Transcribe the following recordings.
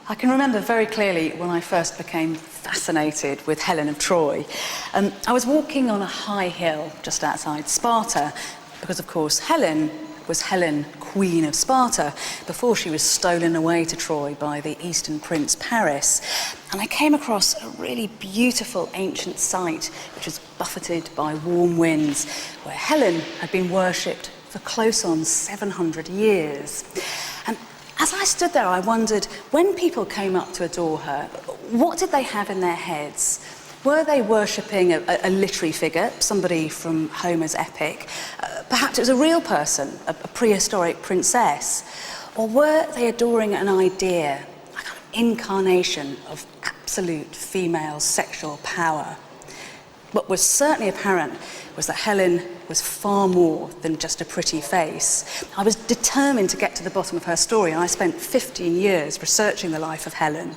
I can remember very clearly when I first became fascinated with Helen of Troy. I was walking on a high hill just outside Sparta because, of course, Helen was Helen, Queen of Sparta, before she was stolen away to Troy by the Eastern Prince Paris. And I came across a really beautiful ancient site which was buffeted by warm winds, where Helen had been worshipped for close on 700 years. And as I stood there, I wondered, when people came up to adore her, what did they have in their heads? Were they worshipping a literary figure, somebody from Homer's epic? Perhaps it was a real person, a prehistoric princess. Or were they adoring an idea, a kind of incarnation of absolute female sexual power? What was certainly apparent was that Helen was far more than just a pretty face. I was determined to get to the bottom of her story, and I spent 15 years researching the life of Helen.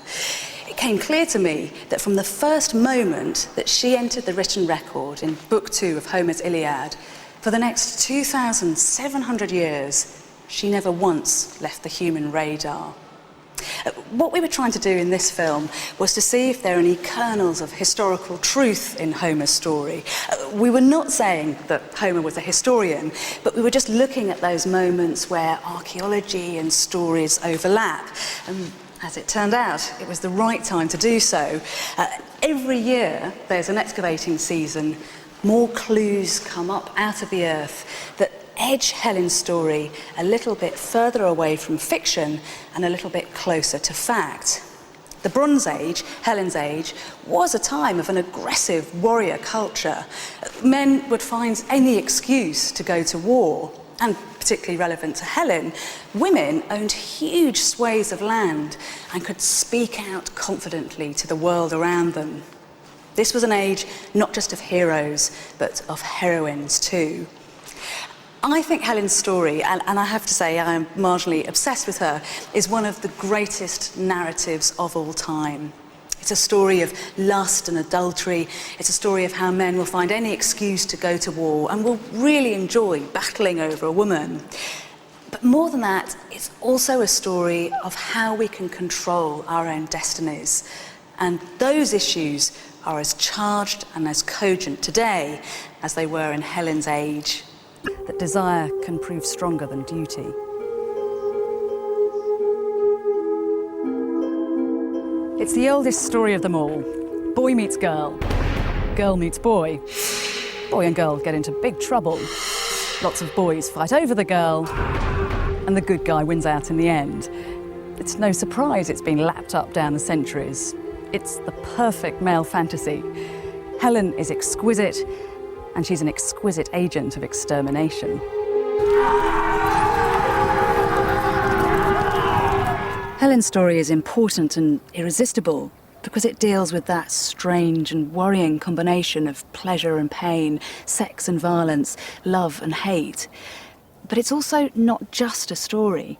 It came clear to me that from the first moment that she entered the written record in Book 2 of Homer's Iliad, for the next 2,700 years, she never once left the human radar. What we were trying to do in this film was to see if there are any kernels of historical truth in Homer's story. We were not saying that Homer was a historian, but we were just looking at those moments where archaeology and stories overlap. And as it turned out, it was the right time to do so. Every year, there's an excavating season. More clues come up out of the earth that edge Helen's story a little bit further away from fiction and a little bit closer to fact. The Bronze Age, Helen's age, was a time of an aggressive warrior culture. Men would find any excuse to go to war, and particularly relevant to Helen, women owned huge swathes of land and could speak out confidently to the world around them. This was an age not just of heroes, but of heroines too. I think Helen's story, and I have to say I am marginally obsessed with her, is one of the greatest narratives of all time. It's a story of lust and adultery. It's a story of how men will find any excuse to go to war and will really enjoy battling over a woman. But more than that, it's also a story of how we can control our own destinies. And those issues are as charged and as cogent today as they were in Helen's age. That desire can prove stronger than duty. It's the oldest story of them all. Boy meets girl, girl meets boy. Boy and girl get into big trouble. Lots of boys fight over the girl, and the good guy wins out in the end. It's no surprise it's been lapped up down the centuries. It's the perfect male fantasy. Helen is exquisite, and she's an exquisite agent of extermination. Helen's story is important and irresistible because it deals with that strange and worrying combination of pleasure and pain, sex and violence, love and hate. But it's also not just a story.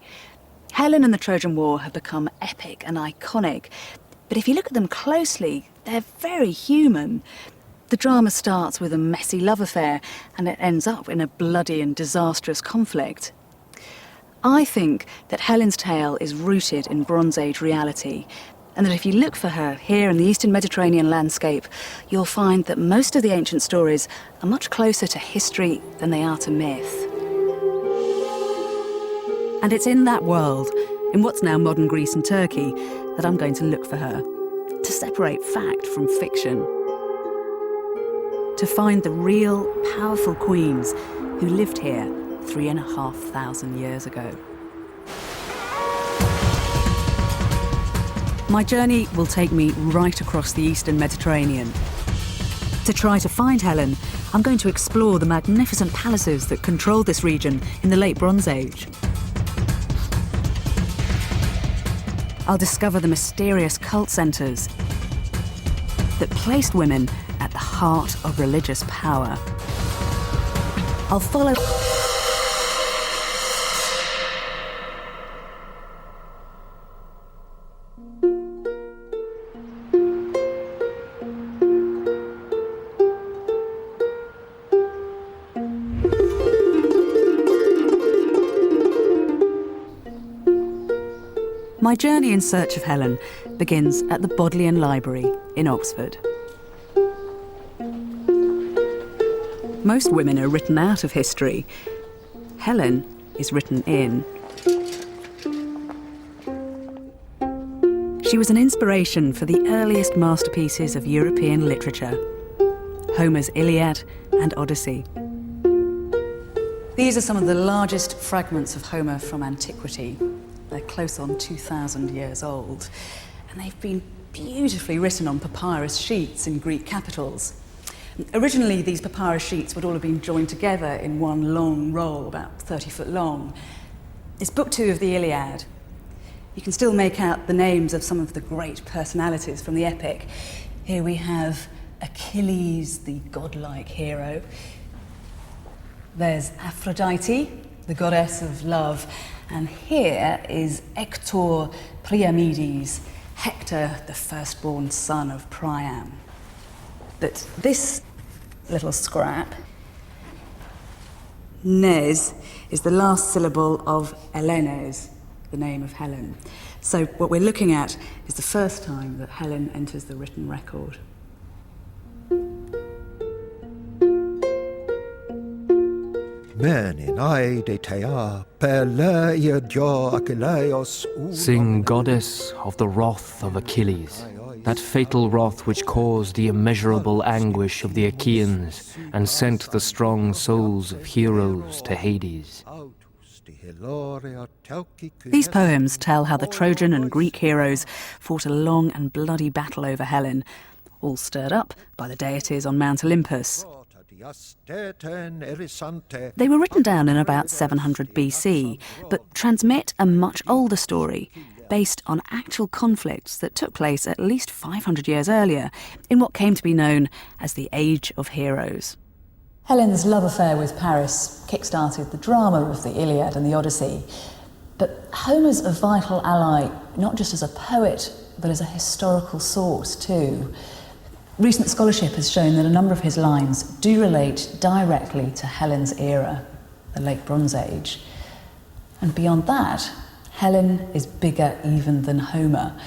Helen and the Trojan War have become epic and iconic, but if you look at them closely, they're very human. The drama starts with a messy love affair and it ends up in a bloody and disastrous conflict. I think that Helen's tale is rooted in Bronze Age reality, and that if you look for her here in the Eastern Mediterranean landscape, you'll find that most of the ancient stories are much closer to history than they are to myth. And it's in that world, in what's now modern Greece and Turkey, that I'm going to look for her, to separate fact from fiction. To find the real, powerful queens who lived here 3,500 years ago. My journey will take me right across the Eastern Mediterranean. To try to find Helen, I'm going to explore the magnificent palaces that controlled this region in the late Bronze Age. I'll discover the mysterious cult centres that placed women at the heart of religious power. I'll follow My journey in search of Helen begins at the Bodleian Library in Oxford. Most women are written out of history. Helen is written in. She was an inspiration for the earliest masterpieces of European literature, Homer's Iliad and Odyssey. These are some of the largest fragments of Homer from antiquity. They're close on 2,000 years old, and they've been beautifully written on papyrus sheets in Greek capitals. Originally, these papyrus sheets would all have been joined together in one long roll, about 30 foot long. It's book 2 of the Iliad. You can still make out the names of some of the great personalities from the epic. Here we have Achilles, the godlike hero. There's Aphrodite, the goddess of love. And here is Hector Priamides, Hector, the firstborn son of Priam. But this little scrap, Nes, is the last syllable of Elenes, the name of Helen. So what we're looking at is the first time that Helen enters the written record. Sing, goddess of the wrath of Achilles, that fatal wrath which caused the immeasurable anguish of the Achaeans and sent the strong souls of heroes to Hades. These poems tell how the Trojan and Greek heroes fought a long and bloody battle over Helen, all stirred up by the deities on Mount Olympus. They were written down in about 700 BC, but transmit a much older story, based on actual conflicts that took place at least 500 years earlier, in what came to be known as the Age of Heroes. Helen's love affair with Paris kick-started the drama of the Iliad and the Odyssey, but Homer's a vital ally, not just as a poet, but as a historical source too. Recent scholarship has shown that a number of his lines do relate directly to Helen's era, the Late Bronze Age. And beyond that, Helen is bigger even than Homer.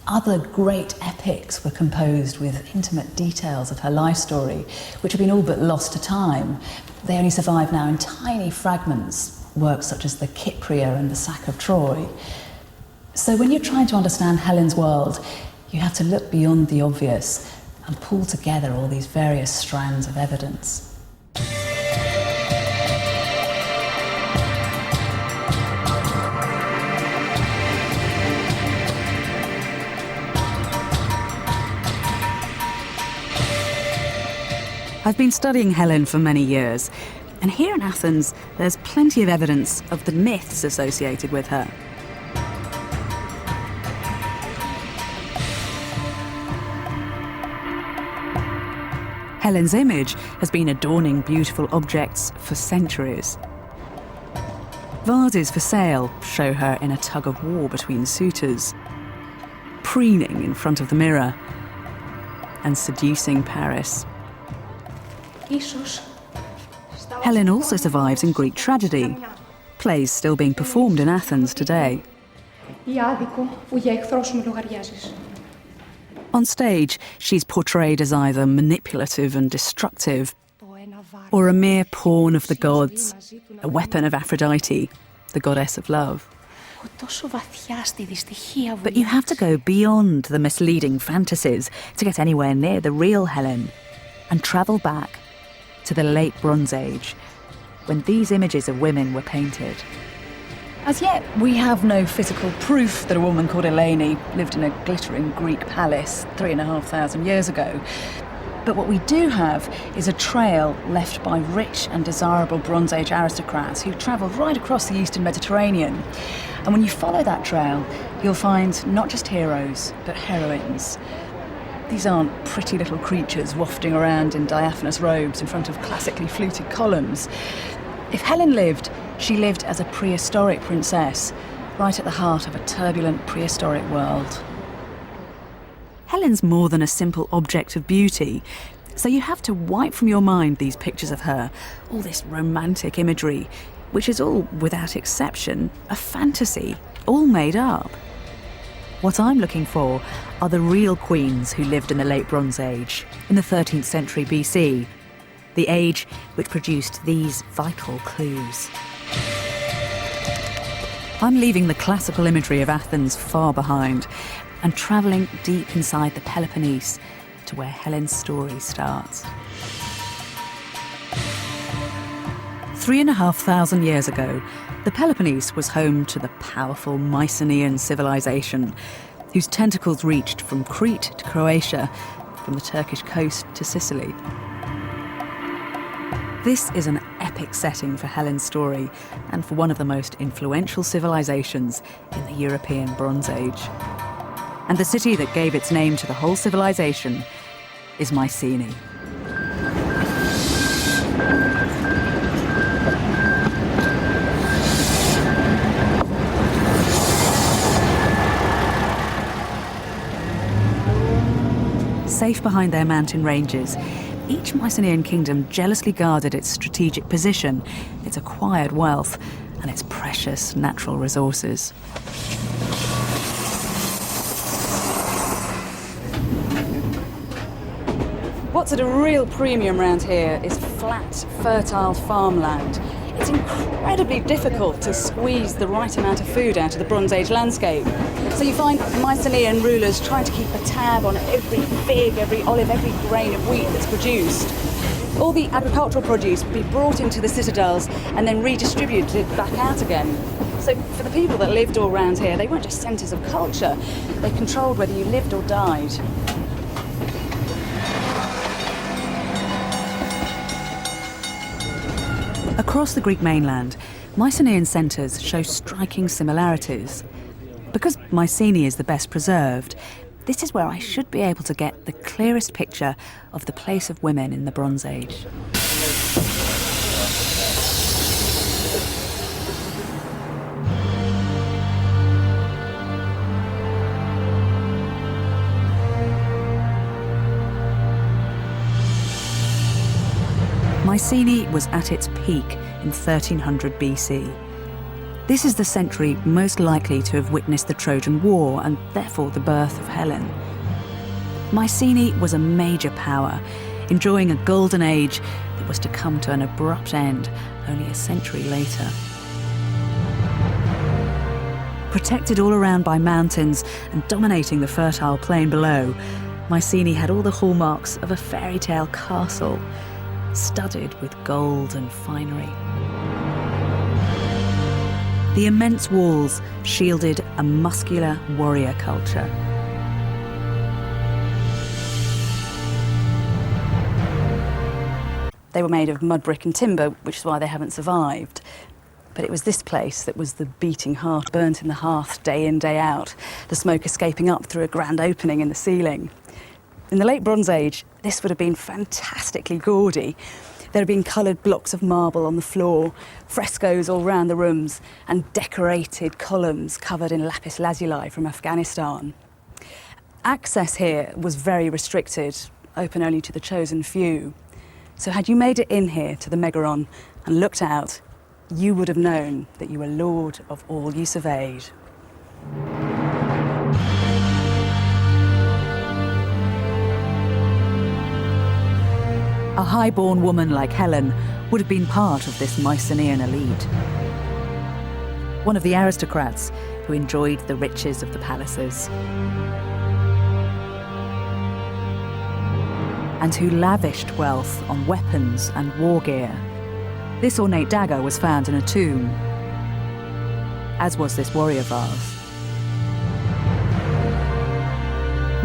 Other great epics were composed with intimate details of her life story, which have been all but lost to time. They only survive now in tiny fragments, works such as the Cypria and the Sack of Troy. So when you're trying to understand Helen's world, you have to look beyond the obvious and pull together all these various strands of evidence. I've been studying Helen for many years, and here in Athens, there's plenty of evidence of the myths associated with her. Helen's image has been adorning beautiful objects for centuries. Vases for sale show her in a tug-of-war between suitors, preening in front of the mirror, and seducing Paris. Helen also survives in Greek tragedy, plays still being performed in Athens today. On stage, she's portrayed as either manipulative and destructive, or a mere pawn of the gods, a weapon of Aphrodite, the goddess of love. But you have to go beyond the misleading fantasies to get anywhere near the real Helen, and travel back to the Late Bronze Age, when these images of women were painted. As yet, we have no physical proof that a woman called Elene lived in a glittering Greek palace 3,500 years ago. But what we do have is a trail left by rich and desirable Bronze Age aristocrats who travelled right across the eastern Mediterranean. And when you follow that trail, you'll find not just heroes, but heroines. These aren't pretty little creatures wafting around in diaphanous robes in front of classically fluted columns. If Helen lived, she lived as a prehistoric princess, right at the heart of a turbulent prehistoric world. Helen's more than a simple object of beauty, so you have to wipe from your mind these pictures of her, all this romantic imagery, which is all, without exception, a fantasy, all made up. What I'm looking for are the real queens who lived in the Late Bronze Age, in the 13th century BC, the age which produced these vital clues. I'm leaving the classical imagery of Athens far behind and travelling deep inside the Peloponnese to where Helen's story starts. 3,500 years ago, the Peloponnese was home to the powerful Mycenaean civilization, whose tentacles reached from Crete to Croatia, from the Turkish coast to Sicily. This is an epic setting for Helen's story and for one of the most influential civilizations in the European Bronze Age. And the city that gave its name to the whole civilization is Mycenae. Safe behind their mountain ranges, each Mycenaean kingdom jealously guarded its strategic position, its acquired wealth, and its precious natural resources. What's at a real premium around here is flat, fertile farmland. It's incredibly difficult to squeeze the right amount of food out of the Bronze Age landscape. So you find Mycenaean rulers trying to keep a tab on every fig, every olive, every grain of wheat that's produced. All the agricultural produce would be brought into the citadels and then redistributed back out again. So for the people that lived all around here, they weren't just centres of culture. They controlled whether you lived or died. Across the Greek mainland, Mycenaean centres show striking similarities. Because Mycenae is the best preserved, this is where I should be able to get the clearest picture of the place of women in the Bronze Age. Mycenae was at its peak in 1300 BC. This is the century most likely to have witnessed the Trojan War and therefore the birth of Helen. Mycenae was a major power, enjoying a golden age that was to come to an abrupt end only a century later. Protected all around by mountains and dominating the fertile plain below, Mycenae had all the hallmarks of a fairy tale castle, studded with gold and finery. The immense walls shielded a muscular warrior culture. They were made of mud, brick and timber, which is why they haven't survived. But it was this place that was the beating heart, burnt in the hearth day in, day out, the smoke escaping up through a grand opening in the ceiling. In the late Bronze Age, this would have been fantastically gaudy. There had been coloured blocks of marble on the floor, frescoes all round the rooms, and decorated columns covered in lapis lazuli from Afghanistan. Access here was very restricted, open only to the chosen few. So had you made it in here to the Megaron and looked out, you would have known that you were lord of all you surveyed. A high-born woman like Helen would have been part of this Mycenaean elite. One of the aristocrats who enjoyed the riches of the palaces. And who lavished wealth on weapons and war gear. This ornate dagger was found in a tomb, as was this warrior vase.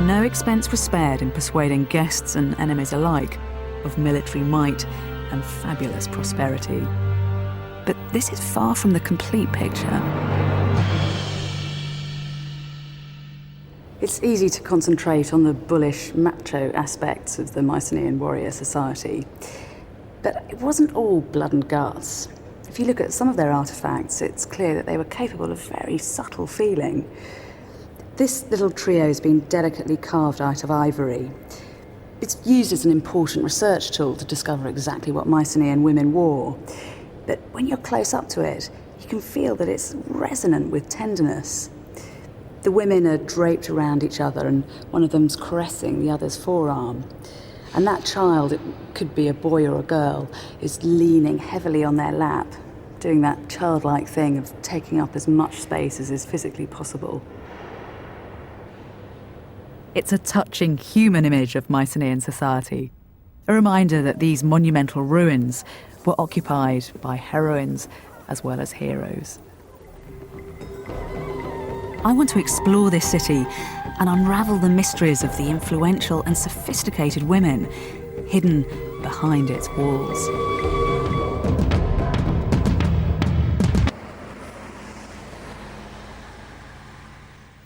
No expense was spared in persuading guests and enemies alike of military might and fabulous prosperity. But this is far from the complete picture. It's easy to concentrate on the bullish, macho aspects of the Mycenaean warrior society. But it wasn't all blood and guts. If you look at some of their artefacts, it's clear that they were capable of very subtle feeling. This little trio has been delicately carved out of ivory. It's used as an important research tool to discover exactly what Mycenaean women wore. But when you're close up to it, you can feel that it's resonant with tenderness. The women are draped around each other and one of them's caressing the other's forearm. And that child, it could be a boy or a girl, is leaning heavily on their lap, doing that childlike thing of taking up as much space as is physically possible. It's a touching human image of Mycenaean society, a reminder that these monumental ruins were occupied by heroines as well as heroes. I want to explore this city and unravel the mysteries of the influential and sophisticated women hidden behind its walls.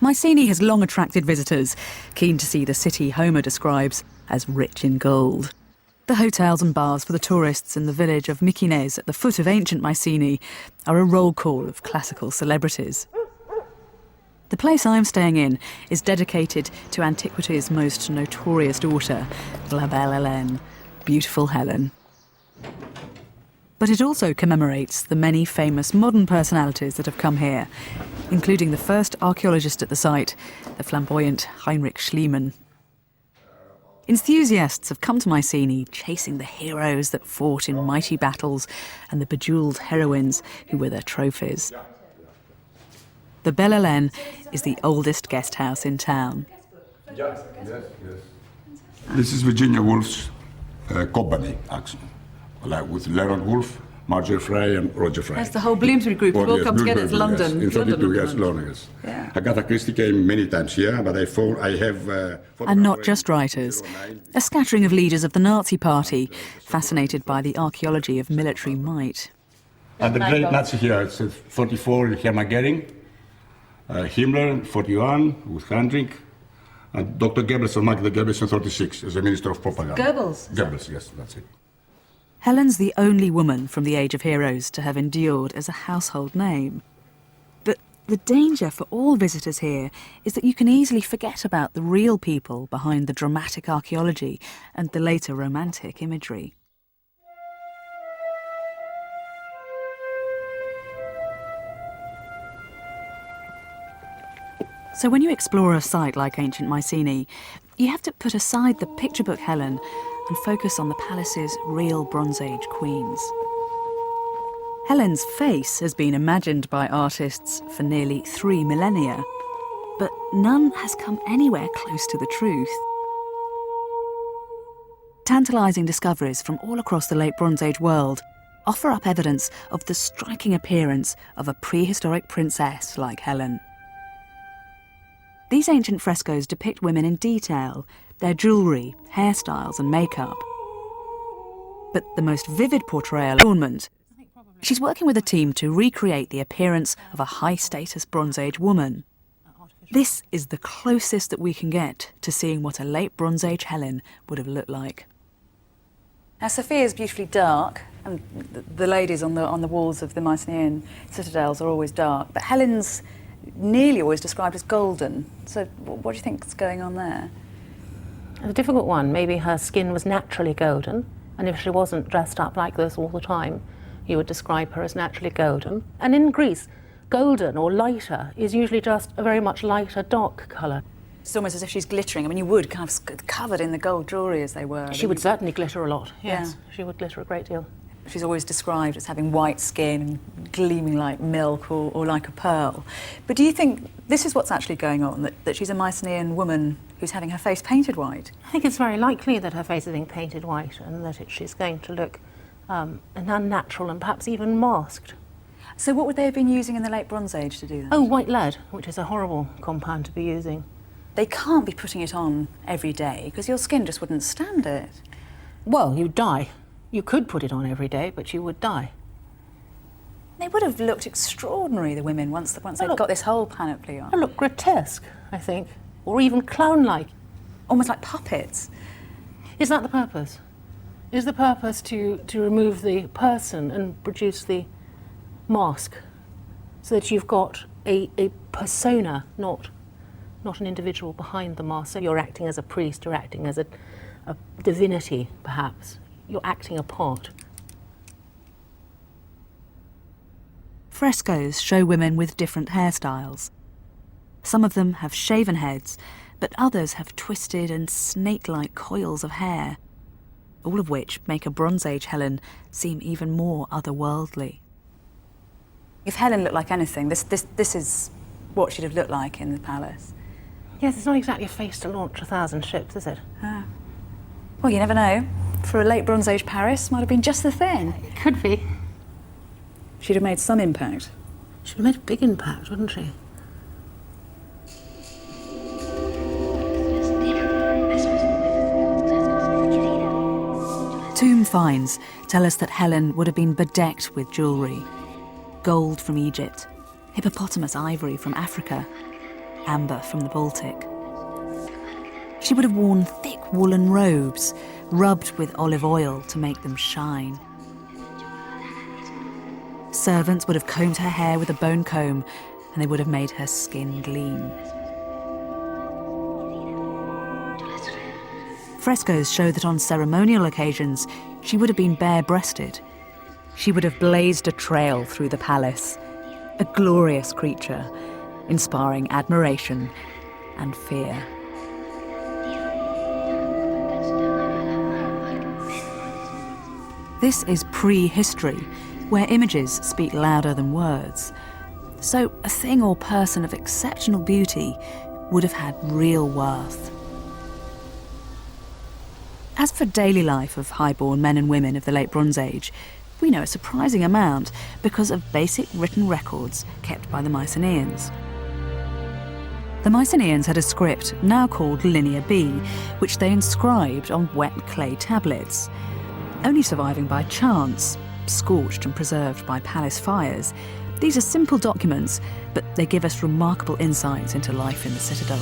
Mycenae has long attracted visitors, keen to see the city Homer describes as rich in gold. The hotels and bars for the tourists in the village of Mykines at the foot of ancient Mycenae are a roll call of classical celebrities. The place I'm staying in is dedicated to antiquity's most notorious daughter, La Belle Hélène, Beautiful Helen. But it also commemorates the many famous modern personalities that have come here, including the first archaeologist at the site, the flamboyant Heinrich Schliemann. Enthusiasts have come to Mycenae chasing the heroes that fought in mighty battles and the bejewelled heroines who were their trophies. The Belle Hélène is the oldest guest house in town. Yes. This is Virginia Woolf's company, actually, like with Leonard Woolf, Marjorie Frey, and Roger Frey. That's the whole Bloomsbury group. They've all come together. It's London. Yes. In 32 years, London, yes. Yeah. Agatha Christie came many times here, but I have... And not just writers. A scattering of leaders of the Nazi Party, fascinated by the archaeology of military might. And the great Nazi here, it's 44, Hermann Goering, Himmler, 41, with Heinrich, and Dr. Goebbels, or Magda Goebbels in 36, as a Minister of Propaganda. Goebbels, yes, that's it. Helen's the only woman from the Age of Heroes to have endured as a household name. But the danger for all visitors here is that you can easily forget about the real people behind the dramatic archaeology and the later romantic imagery. So when you explore a site like ancient Mycenae, you have to put aside the picture book Helen and focus on the palace's real Bronze Age queens. Helen's face has been imagined by artists for nearly 3 millennia, but none has come anywhere close to the truth. Tantalising discoveries from all across the late Bronze Age world offer up evidence of the striking appearance of a prehistoric princess like Helen. These ancient frescoes depict women in detail, their jewellery, hairstyles and makeup. But the most vivid portrayal is adornment. She's working with a team to recreate the appearance of a high-status Bronze Age woman. This is the closest that we can get to seeing what a late Bronze Age Helen would have looked like. Now, Sophia's beautifully dark, and the ladies on the walls of the Mycenaean citadels are always dark, but Helen's nearly always described as golden. So what do you think is going on there? It's a difficult one. Maybe her skin was naturally golden, and if she wasn't dressed up like this all the time, you would describe her as naturally golden. And in Greece, golden or lighter is usually just a very much lighter, dark colour. It's almost as if she's glittering. I mean, you would kind of covered in the gold jewellery as they were. She would certainly glitter a lot, yes. Yeah. She would glitter a great deal. She's always described as having white skin and gleaming like milk or like a pearl. But do you think this is what's actually going on, that she's a Mycenaean woman who's having her face painted white? I think it's very likely that her face is being painted white and that she's going to look unnatural and perhaps even masked. So what would they have been using in the late Bronze Age to do that? Oh, white lead, which is a horrible compound to be using. They can't be putting it on every day because your skin just wouldn't stand it. Well, you'd die. You could put it on every day, but you would die. They would have looked extraordinary, the women, once they'd got this whole panoply on. They look grotesque, I think, or even clown-like. Almost like puppets. Is that the purpose? Is the purpose to remove the person and produce the mask so that you've got a persona, not an individual behind the mask? So you're acting as a priest, you're acting as a divinity, perhaps. You're acting a part. Frescoes show women with different hairstyles. Some of them have shaven heads, but others have twisted and snake-like coils of hair, all of which make a Bronze Age Helen seem even more otherworldly. If Helen looked like anything, this is what she'd have looked like in the palace. Yes, it's not exactly a face to launch 1,000 ships, is it? Well, you never know. For a late Bronze Age Paris, might have been just the thing. It could be. She'd have made some impact. She'd have made a big impact, wouldn't she? Tomb finds tell us that Helen would have been bedecked with jewellery. Gold from Egypt, hippopotamus ivory from Africa, amber from the Baltic. She would have worn thick woolen robes, rubbed with olive oil to make them shine. Servants would have combed her hair with a bone comb, and they would have made her skin gleam. Frescoes show that on ceremonial occasions, she would have been bare-breasted. She would have blazed a trail through the palace, a glorious creature, inspiring admiration and fear. This is pre-history, where images speak louder than words. So a thing or person of exceptional beauty would have had real worth. As for daily life of high-born men and women of the Late Bronze Age, we know a surprising amount because of basic written records kept by the Mycenaeans. The Mycenaeans had a script now called Linear B, which they inscribed on wet clay tablets. Only surviving by chance, scorched and preserved by palace fires, these are simple documents, but they give us remarkable insights into life in the citadel.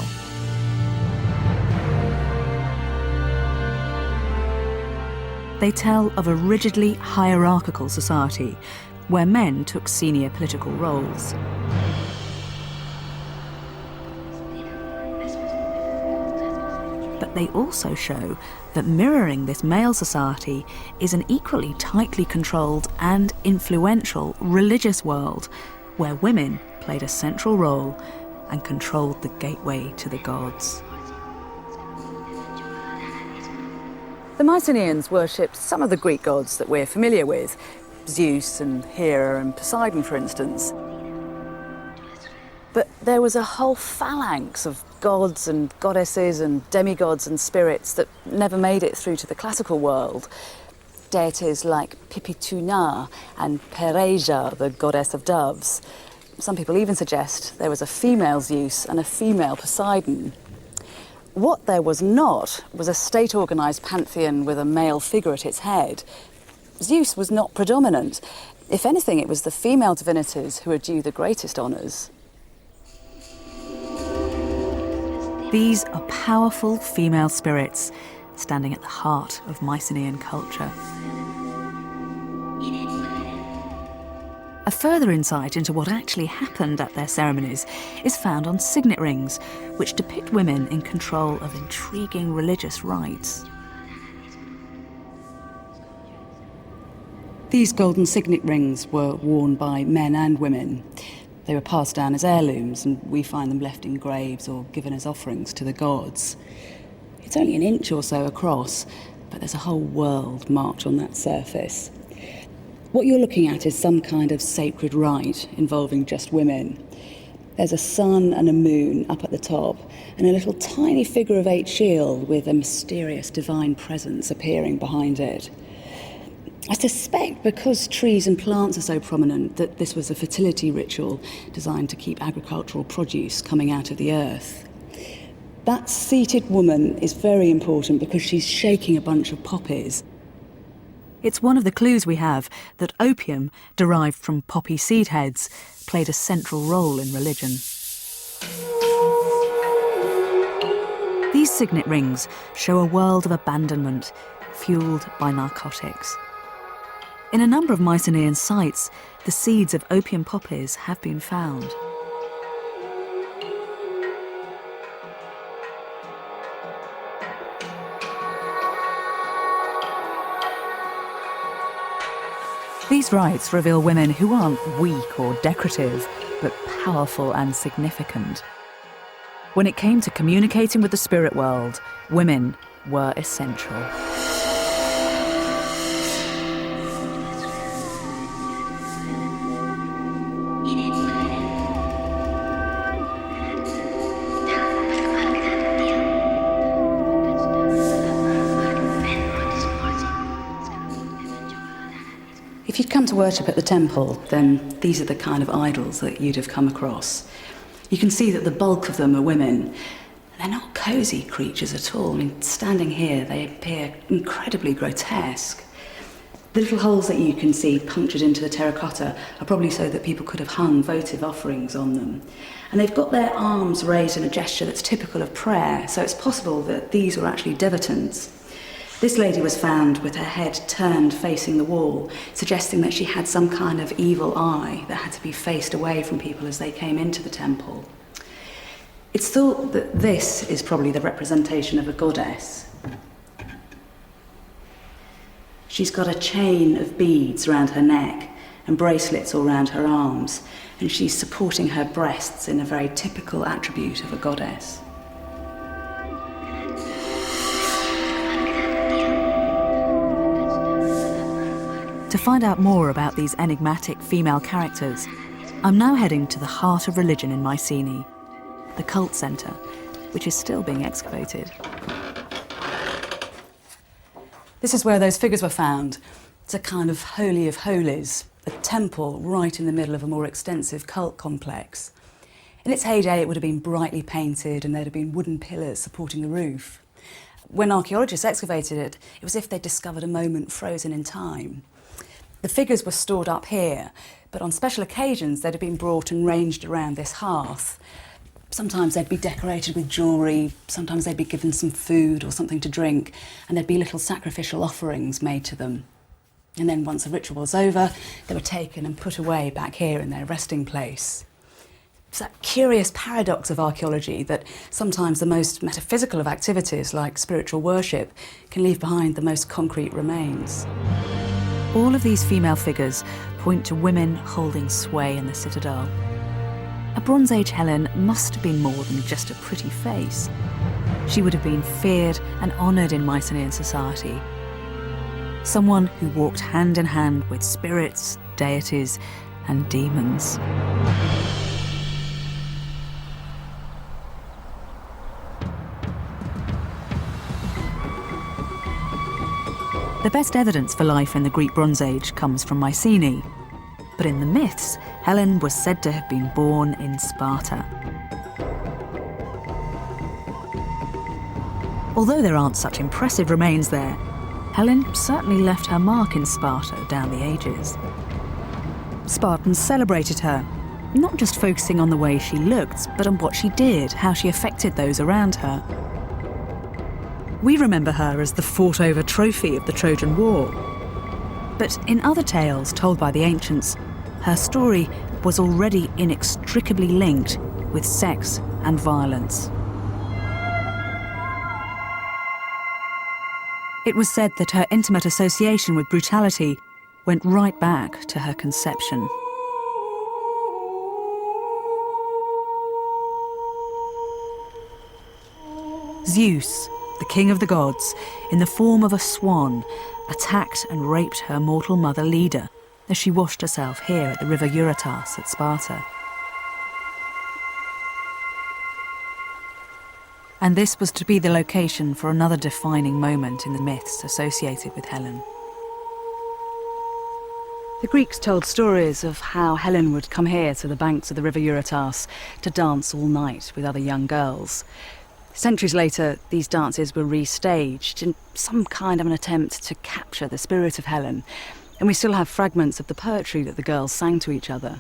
They tell of a rigidly hierarchical society where men took senior political roles. But they also show that mirroring this male society is an equally tightly controlled and influential religious world where women played a central role and controlled the gateway to the gods. The Mycenaeans worshipped some of the Greek gods that we're familiar with, Zeus and Hera and Poseidon, for instance. But there was a whole phalanx of gods and goddesses and demigods and spirits that never made it through to the classical world. Deities like Pipituna and Pereja, the goddess of doves. Some people even suggest there was a female Zeus and a female Poseidon. What there was not was a state-organised pantheon with a male figure at its head. Zeus was not predominant. If anything, it was the female divinities who were due the greatest honours. These are powerful female spirits standing at the heart of Mycenaean culture. A further insight into what actually happened at their ceremonies is found on signet rings, which depict women in control of intriguing religious rites. These golden signet rings were worn by men and women. They were passed down as heirlooms, and we find them left in graves or given as offerings to the gods. It's only an inch or so across, but there's a whole world marked on that surface. What you're looking at is some kind of sacred rite involving just women. There's a sun and a moon up at the top, and a little tiny figure of 8 shield with a mysterious divine presence appearing behind it. I suspect because trees and plants are so prominent that this was a fertility ritual designed to keep agricultural produce coming out of the earth. That seated woman is very important because she's shaking a bunch of poppies. It's one of the clues we have that opium, derived from poppy seed heads, played a central role in religion. These signet rings show a world of abandonment, fueled by narcotics. In a number of Mycenaean sites, the seeds of opium poppies have been found. These rites reveal women who aren't weak or decorative, but powerful and significant. When it came to communicating with the spirit world, women were essential. If you'd come to worship at the temple, then these are the kind of idols that you'd have come across. You can see that the bulk of them are women. They're not cosy creatures at all. I mean, standing here, they appear incredibly grotesque. The little holes that you can see punctured into the terracotta are probably so that people could have hung votive offerings on them. And they've got their arms raised in a gesture that's typical of prayer, so it's possible that these were actually devotants. This lady was found with her head turned facing the wall, suggesting that she had some kind of evil eye that had to be faced away from people as they came into the temple. It's thought that this is probably the representation of a goddess. She's got a chain of beads around her neck and bracelets all around her arms, and she's supporting her breasts in a very typical attribute of a goddess. To find out more about these enigmatic female characters, I'm now heading to the heart of religion in Mycenae, the cult centre, which is still being excavated. This is where those figures were found. It's a kind of holy of holies, a temple right in the middle of a more extensive cult complex. In its heyday, it would have been brightly painted and there'd have been wooden pillars supporting the roof. When archaeologists excavated it, it was as if they'd discovered a moment frozen in time. The figures were stored up here, but on special occasions they'd have been brought and ranged around this hearth. Sometimes they'd be decorated with jewellery, sometimes they'd be given some food or something to drink, and there'd be little sacrificial offerings made to them. And then once the ritual was over, they were taken and put away back here in their resting place. It's that curious paradox of archaeology that sometimes the most metaphysical of activities, like spiritual worship, can leave behind the most concrete remains. All of these female figures point to women holding sway in the citadel. A Bronze Age Helen must have been more than just a pretty face. She would have been feared and honoured in Mycenaean society. Someone who walked hand in hand with spirits, deities, and demons. The best evidence for life in the Greek Bronze Age comes from Mycenae. But in the myths, Helen was said to have been born in Sparta. Although there aren't such impressive remains there, Helen certainly left her mark in Sparta down the ages. Spartans celebrated her, not just focusing on the way she looked, but on what she did, how she affected those around her. We remember her as the fought-over trophy of the Trojan War. But in other tales told by the ancients, her story was already inextricably linked with sex and violence. It was said that her intimate association with brutality went right back to her conception. Zeus, the king of the gods, in the form of a swan, attacked and raped her mortal mother Leda as she washed herself here at the river Eurotas at Sparta. And this was to be the location for another defining moment in the myths associated with Helen. The Greeks told stories of how Helen would come here to the banks of the river Eurotas to dance all night with other young girls. Centuries later, these dances were restaged in some kind of an attempt to capture the spirit of Helen, and we still have fragments of the poetry that the girls sang to each other.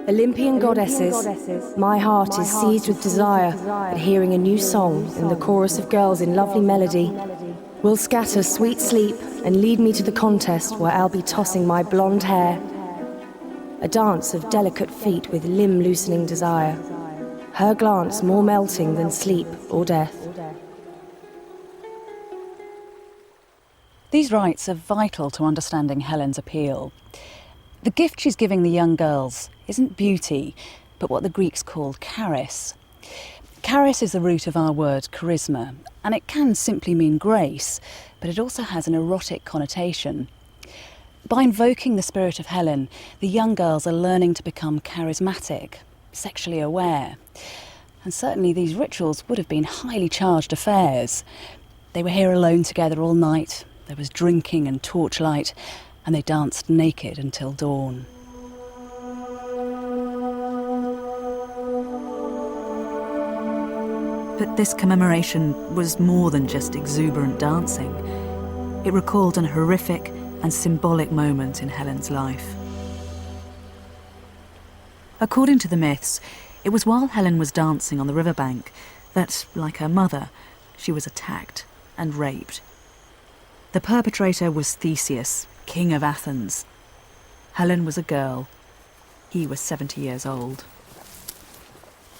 Olympian goddesses, my heart is seized with desire at hearing a new song and the chorus of girls in lovely melody will scatter sweet sleep and lead me to the contest where I'll be tossing my blonde hair. A dance of delicate feet with limb-loosening desire, her glance more melting than sleep or death. These rites are vital to understanding Helen's appeal. The gift she's giving the young girls isn't beauty, but what the Greeks called charis. Charis is the root of our word charisma, and it can simply mean grace, but it also has an erotic connotation. By invoking the spirit of Helen, the young girls are learning to become charismatic, sexually aware. And certainly these rituals would have been highly charged affairs. They were here alone together all night, there was drinking and torchlight, and they danced naked until dawn. But this commemoration was more than just exuberant dancing. It recalled an horrific and symbolic moment in Helen's life. According to the myths, it was while Helen was dancing on the riverbank that, like her mother, she was attacked and raped. The perpetrator was Theseus, king of Athens. Helen was a girl. He was 70 years old.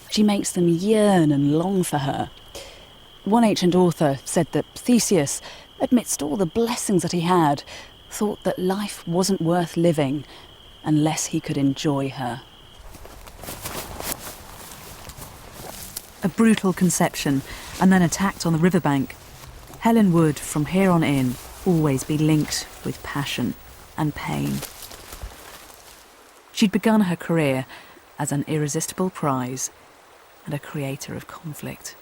She makes them yearn and long for her. One ancient author said that Theseus, amidst all the blessings that he had, thought that life wasn't worth living unless he could enjoy her. A brutal conception, and then attacked on the riverbank. Helen would, from here on in, always be linked with passion and pain. She'd begun her career as an irresistible prize and a creator of conflict.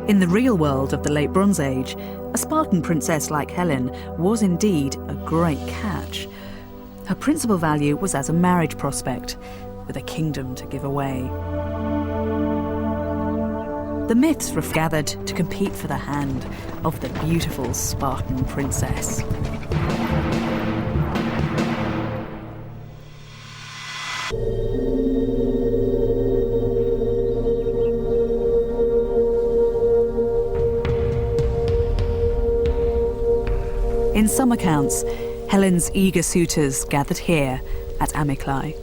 In the real world of the Late Bronze Age, a Spartan princess like Helen was indeed a great catch. Her principal value was as a marriage prospect, with a kingdom to give away. The myths were gathered to compete for the hand of the beautiful Spartan princess. In some accounts, Helen's eager suitors gathered here at Amyclae.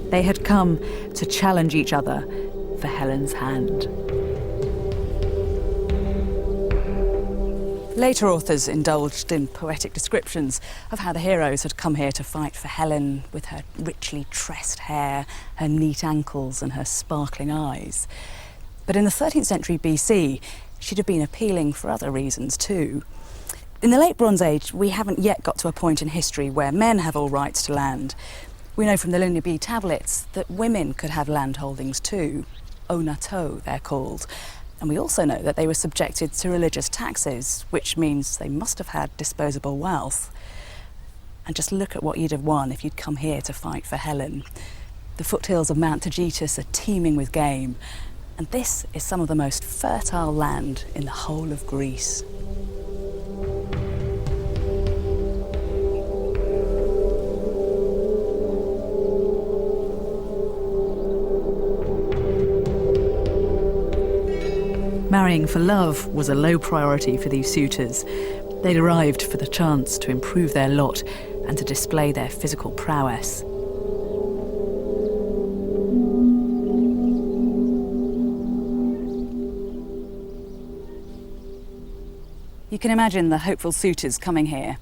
They had come to challenge each other for Helen's hand. Later authors indulged in poetic descriptions of how the heroes had come here to fight for Helen with her richly tressed hair, her neat ankles and her sparkling eyes. But in the 13th century BC, she'd have been appealing for other reasons too. In the Late Bronze Age, we haven't yet got to a point in history where men have all rights to land. We know from the Linear B tablets that women could have land holdings too. Onato, they're called. And we also know that they were subjected to religious taxes, which means they must have had disposable wealth. And just look at what you'd have won if you'd come here to fight for Helen. The foothills of Mount Taygetus are teeming with game, and this is some of the most fertile land in the whole of Greece. Marrying for love was a low priority for these suitors. They'd arrived for the chance to improve their lot and to display their physical prowess. You can imagine the hopeful suitors coming here,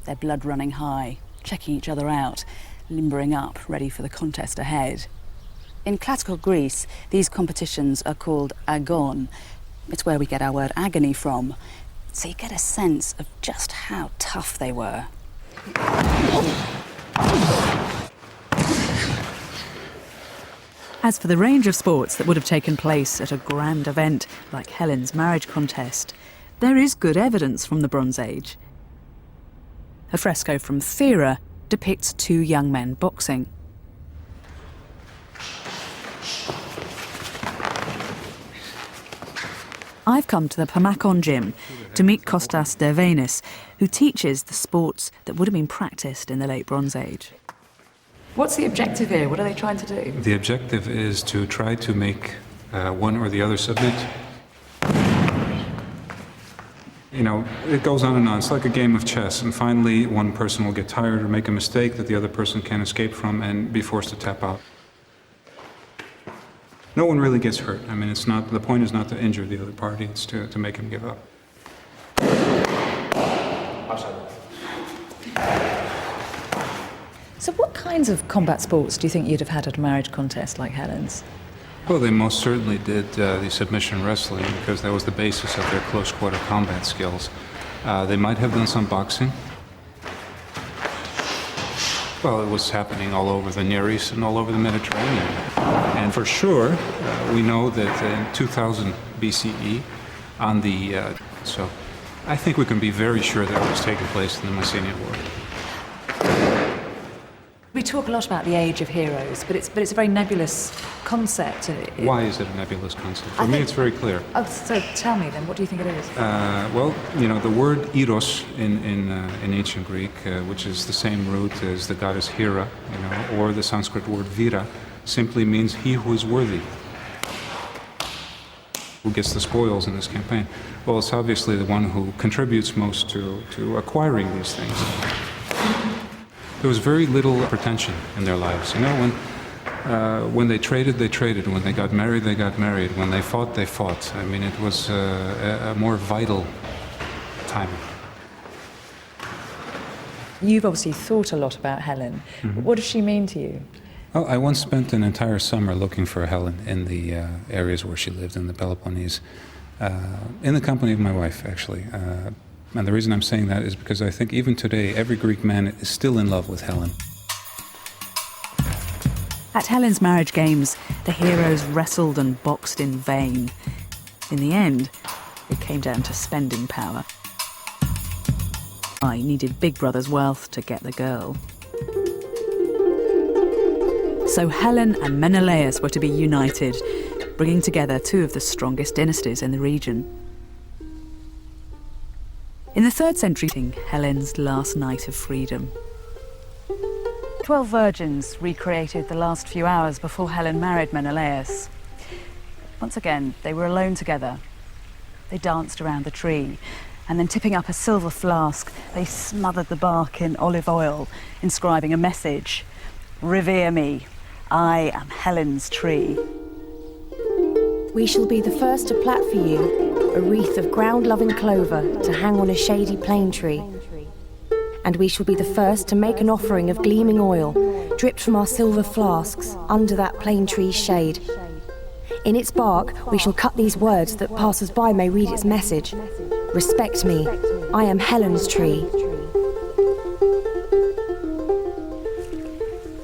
their blood running high, checking each other out, limbering up, ready for the contest ahead. In classical Greece, these competitions are called agon. It's where we get our word agony from. So you get a sense of just how tough they were. As for the range of sports that would have taken place at a grand event like Helen's marriage contest, there is good evidence from the Bronze Age. A fresco from Thera depicts two young men boxing. I've come to the Pamacon gym to meet Kostas Dervenis, who teaches the sports that would have been practiced in the Late Bronze Age. What's the objective here? What are they trying to do? The objective is to try to make one or the other subject You know, it goes on and on. It's like a game of chess, and finally one person will get tired or make a mistake that the other person can't escape from and be forced to tap out. No one really gets hurt. I mean, the point is not to injure the other party, it's to make him give up. So what kinds of combat sports do you think you'd have had at a marriage contest like Helen's? Well, they most certainly did the submission wrestling because that was the basis of their close quarter combat skills. They might have done some boxing. Well, it was happening all over the Near East and all over the Mediterranean. And for sure, we know that in 2000 BCE, so I think we can be very sure that it was taking place in the Mycenaean War. We talk a lot about the age of heroes, but it's a very nebulous concept. Why is it a nebulous concept? For me, it's very clear. Oh, so tell me then, what do you think it is? Well, you know, the word eros in ancient Greek, which is the same root as the goddess Hera, you know, or the Sanskrit word vira, simply means he who is worthy. Who gets the spoils in this campaign? Well, it's obviously the one who contributes most to acquiring these things. There was very little pretension in their lives. You know, when they traded, they traded. When they got married, they got married. When they fought, they fought. I mean, it was a more vital time. You've obviously thought a lot about Helen. Mm-hmm. What does she mean to you? Well, I once spent an entire summer looking for Helen in the areas where she lived in the Peloponnese, in the company of my wife, actually. And the reason I'm saying that is because I think even today, every Greek man is still in love with Helen. At Helen's marriage games, the heroes wrestled and boxed in vain. In the end, it came down to spending power. I needed Big Brother's wealth to get the girl. So Helen and Menelaus were to be united, bringing together two of the strongest dynasties in the region. In the 3rd century, Helen's last night of freedom. 12 virgins recreated the last few hours before Helen married Menelaus. Once again, they were alone together. They danced around the tree, and then tipping up a silver flask, they smothered the bark in olive oil, inscribing a message: "Revere me, I am Helen's tree." We shall be the first to plat for you a wreath of ground-loving clover to hang on a shady plane tree. And we shall be the first to make an offering of gleaming oil, dripped from our silver flasks, under that plane tree's shade. In its bark we shall cut these words that passers-by may read its message: "Respect me, I am Helen's tree."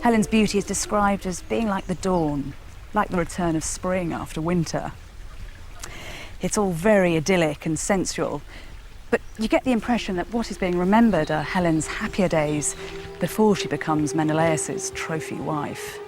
Helen's beauty is described as being like the dawn, like the return of spring after winter. It's all very idyllic and sensual, but you get the impression that what is being remembered are Helen's happier days before she becomes Menelaus's trophy wife.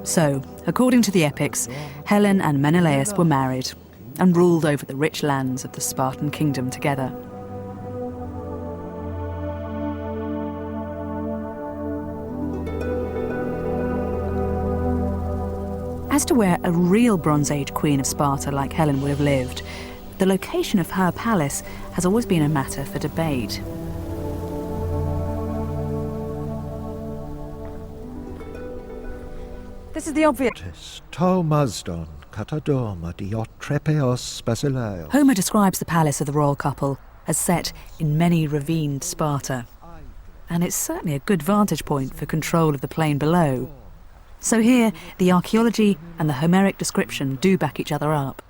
So, according to the epics, Helen and Menelaus were married and ruled over the rich lands of the Spartan kingdom together. As to where a real Bronze Age queen of Sparta like Helen would have lived, the location of her palace has always been a matter for debate. This is the obvious. Homer describes the palace of the royal couple as set in many ravined Sparta. And it's certainly a good vantage point for control of the plain below. So here, the archaeology and the Homeric description do back each other up.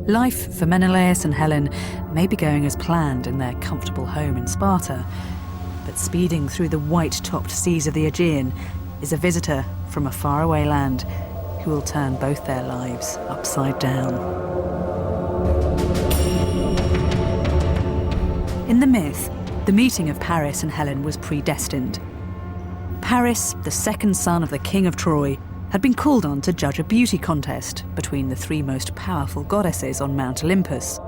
Life for Menelaus and Helen may be going as planned in their comfortable home in Sparta, but speeding through the white-topped seas of the Aegean is a visitor from a faraway land who will turn both their lives upside down. In the myth, the meeting of Paris and Helen was predestined. Paris, the second son of the King of Troy, had been called on to judge a beauty contest between the three most powerful goddesses on Mount Olympus.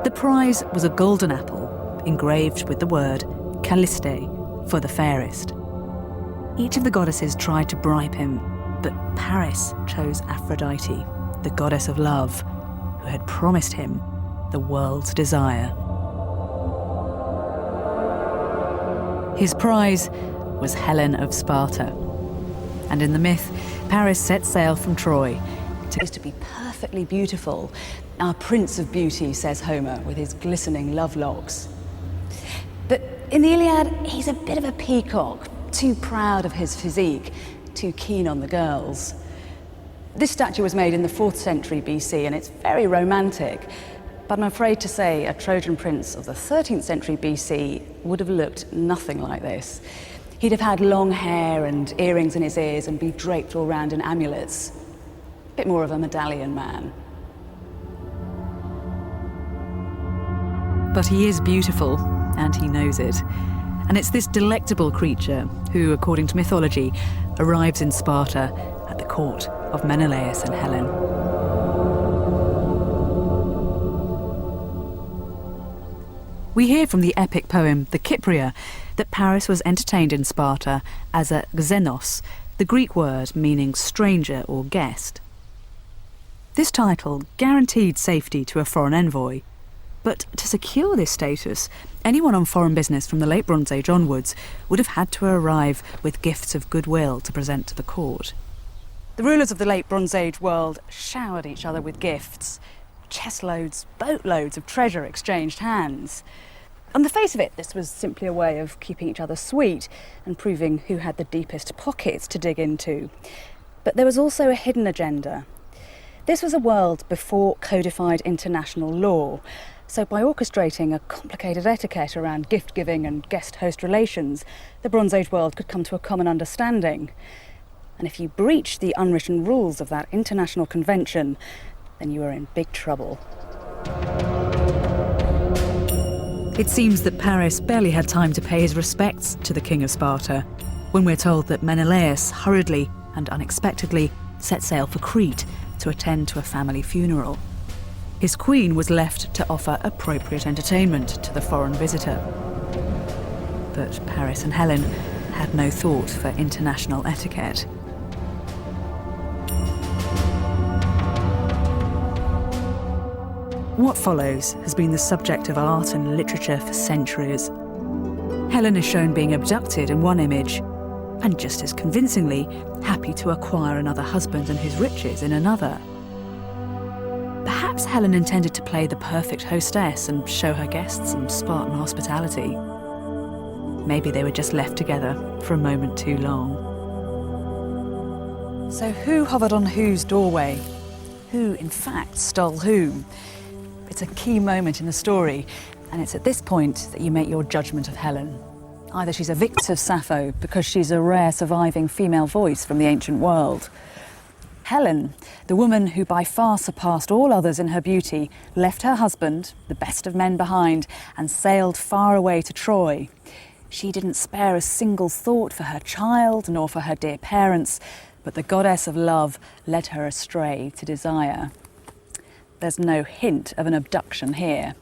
The prize was a golden apple engraved with the word Calliste, for the fairest. Each of the goddesses tried to bribe him, but Paris chose Aphrodite, the goddess of love, who had promised him the world's desire. His prize was Helen of Sparta. And in the myth, Paris set sail from Troy to be perfectly beautiful. Our Prince of Beauty, says Homer, with his glistening love locks. But in the Iliad, he's a bit of a peacock, too proud of his physique, too keen on the girls. This statue was made in the 4th century BC, and it's very romantic. But I'm afraid to say a Trojan prince of the 13th century BC would have looked nothing like this. He'd have had long hair and earrings in his ears and be draped all round in amulets. A bit more of a medallion man. But he is beautiful, and he knows it. And it's this delectable creature who, according to mythology, arrives in Sparta at the court of Menelaus and Helen. We hear from the epic poem The Kypria that Paris was entertained in Sparta as a xenos, the Greek word meaning stranger or guest. This title guaranteed safety to a foreign envoy, but to secure this status, anyone on foreign business from the Late Bronze Age onwards would have had to arrive with gifts of goodwill to present to the court. The rulers of the Late Bronze Age world showered each other with gifts. Chestloads, boatloads of treasure exchanged hands. On the face of it, this was simply a way of keeping each other sweet and proving who had the deepest pockets to dig into. But there was also a hidden agenda. This was a world before codified international law, so by orchestrating a complicated etiquette around gift-giving and guest-host relations, the Bronze Age world could come to a common understanding. And if you breached the unwritten rules of that international convention, then you were in big trouble. It seems that Paris barely had time to pay his respects to the King of Sparta when we're told that Menelaus hurriedly and unexpectedly set sail for Crete to attend to a family funeral. His queen was left to offer appropriate entertainment to the foreign visitor. But Paris and Helen had no thought for international etiquette. What follows has been the subject of art and literature for centuries. Helen is shown being abducted in one image, and just as convincingly, happy to acquire another husband and his riches in another. Perhaps Helen intended to play the perfect hostess and show her guests some Spartan hospitality. Maybe they were just left together for a moment too long. So who hovered on whose doorway? Who, in fact, stole whom? It's a key moment in the story, and it's at this point that you make your judgment of Helen. Either she's a victim of Sappho because she's a rare surviving female voice from the ancient world. Helen, the woman who by far surpassed all others in her beauty, left her husband, the best of men behind, and sailed far away to Troy. She didn't spare a single thought for her child nor for her dear parents, but the goddess of love led her astray to desire. There's no hint of an abduction here.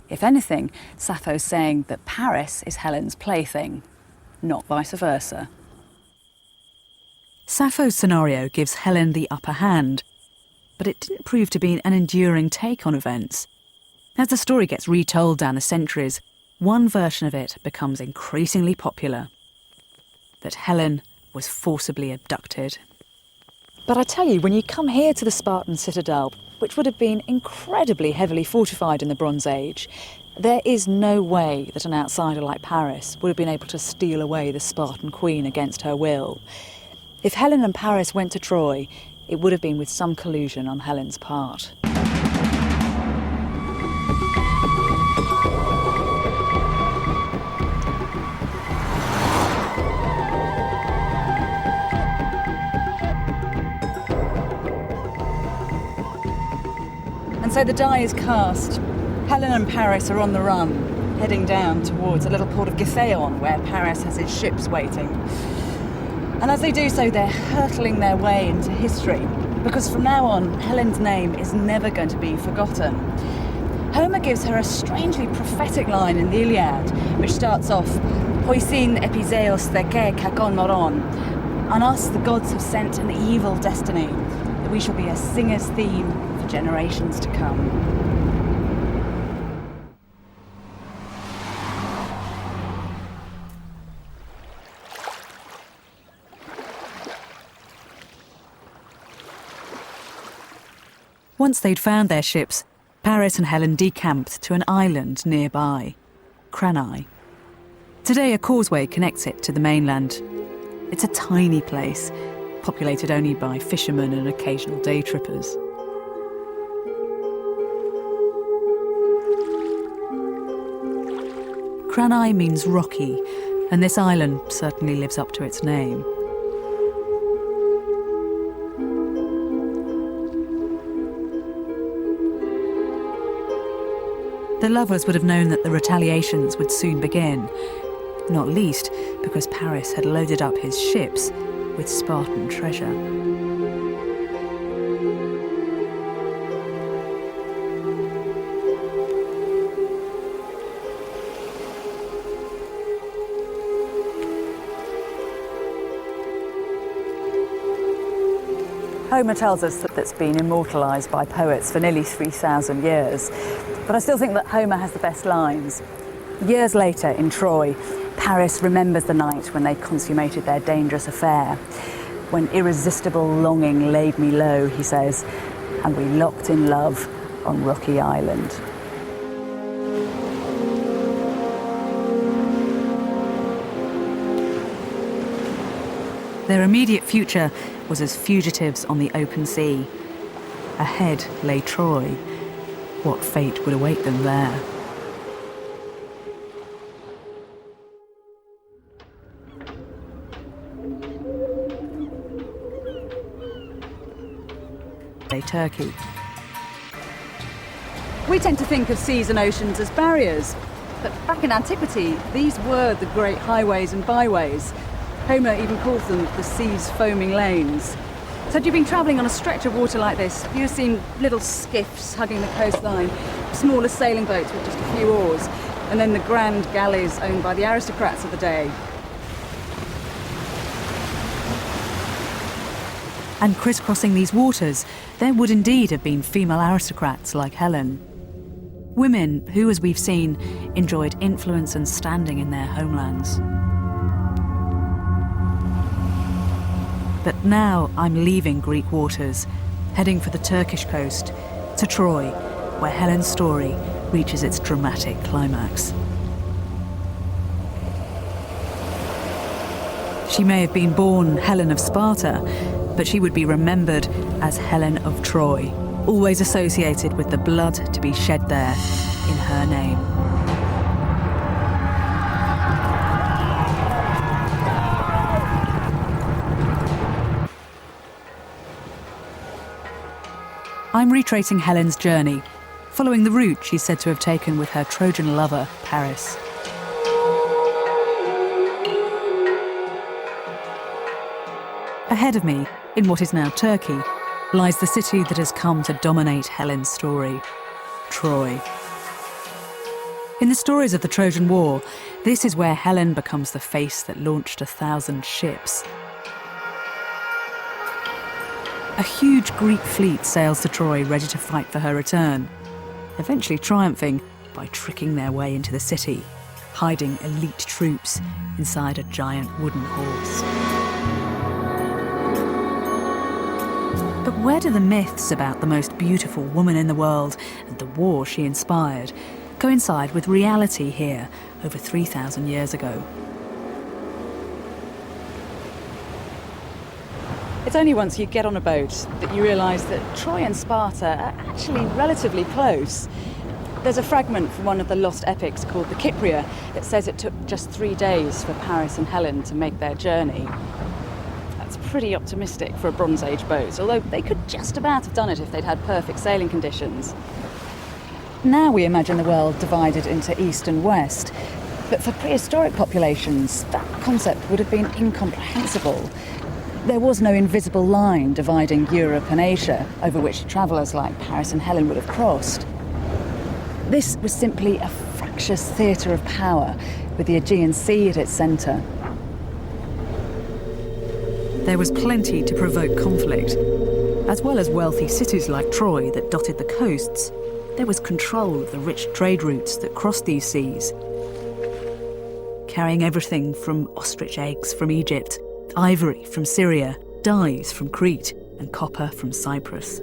If anything, Sappho's saying that Paris is Helen's plaything, not vice versa. Sappho's scenario gives Helen the upper hand, but it didn't prove to be an enduring take on events. As the story gets retold down the centuries, one version of it becomes increasingly popular: that Helen was forcibly abducted. But I tell you, when you come here to the Spartan citadel, which would have been incredibly heavily fortified in the Bronze Age, there is no way that an outsider like Paris would have been able to steal away the Spartan queen against her will. If Helen and Paris went to Troy, it would have been with some collusion on Helen's part. And so the die is cast. Helen and Paris are on the run, heading down towards a little port of Githaion, where Paris has his ships waiting. And as they do so, they're hurtling their way into history, because from now on, Helen's name is never going to be forgotten. Homer gives her a strangely prophetic line in the Iliad, which starts off, Poisin episeos theke kakon moron. On us, the gods have sent an evil destiny, that we shall be a singer's theme for generations to come. Once they'd found their ships, Paris and Helen decamped to an island nearby, Cranai. Today, a causeway connects it to the mainland. It's a tiny place, populated only by fishermen and occasional day trippers. Cranai means rocky, and this island certainly lives up to its name. The lovers would have known that the retaliations would soon begin, not least because Paris had loaded up his ships with Spartan treasure. Homer tells us that that's been immortalised by poets for nearly 3,000 years. But I still think that Homer has the best lines. Years later, in Troy, Paris remembers the night when they consummated their dangerous affair. When irresistible longing laid me low, he says, and we locked in love on Rocky Island. Their immediate future was as fugitives on the open sea. Ahead lay Troy. What fate would await them there? Turkey. We tend to think of seas and oceans as barriers, but back in antiquity, these were the great highways and byways. Homer even calls them the sea's foaming lanes. So had you been travelling on a stretch of water like this, you'd have seen little skiffs hugging the coastline, smaller sailing boats with just a few oars, and then the grand galleys owned by the aristocrats of the day. And crisscrossing these waters, there would indeed have been female aristocrats like Helen. Women who, as we've seen, enjoyed influence and standing in their homelands. But now I'm leaving Greek waters, heading for the Turkish coast, to Troy, where Helen's story reaches its dramatic climax. She may have been born Helen of Sparta, but she would be remembered as Helen of Troy, always associated with the blood to be shed there in her name. I'm retracing Helen's journey, following the route she's said to have taken with her Trojan lover, Paris. Ahead of me, in what is now Turkey, lies the city that has come to dominate Helen's story, Troy. In the stories of the Trojan War, this is where Helen becomes the face that launched 1,000 ships. A huge Greek fleet sails to Troy ready to fight for her return, eventually triumphing by tricking their way into the city, hiding elite troops inside a giant wooden horse. But where do the myths about the most beautiful woman in the world and the war she inspired coincide with reality here over 3,000 years ago? It's only once you get on a boat that you realise that Troy and Sparta are actually relatively close. There's a fragment from one of the lost epics called the Kypria that says it took just 3 days for Paris and Helen to make their journey. That's pretty optimistic for a Bronze Age boat, although they could just about have done it if they'd had perfect sailing conditions. Now we imagine the world divided into East and West, but for prehistoric populations, that concept would have been incomprehensible. There was no invisible line dividing Europe and Asia, over which travellers like Paris and Helen would have crossed. This was simply a fractious theatre of power, with the Aegean Sea at its centre. There was plenty to provoke conflict. As well as wealthy cities like Troy that dotted the coasts, there was control of the rich trade routes that crossed these seas, carrying everything from ostrich eggs from Egypt, ivory from Syria, dyes from Crete, and copper from Cyprus.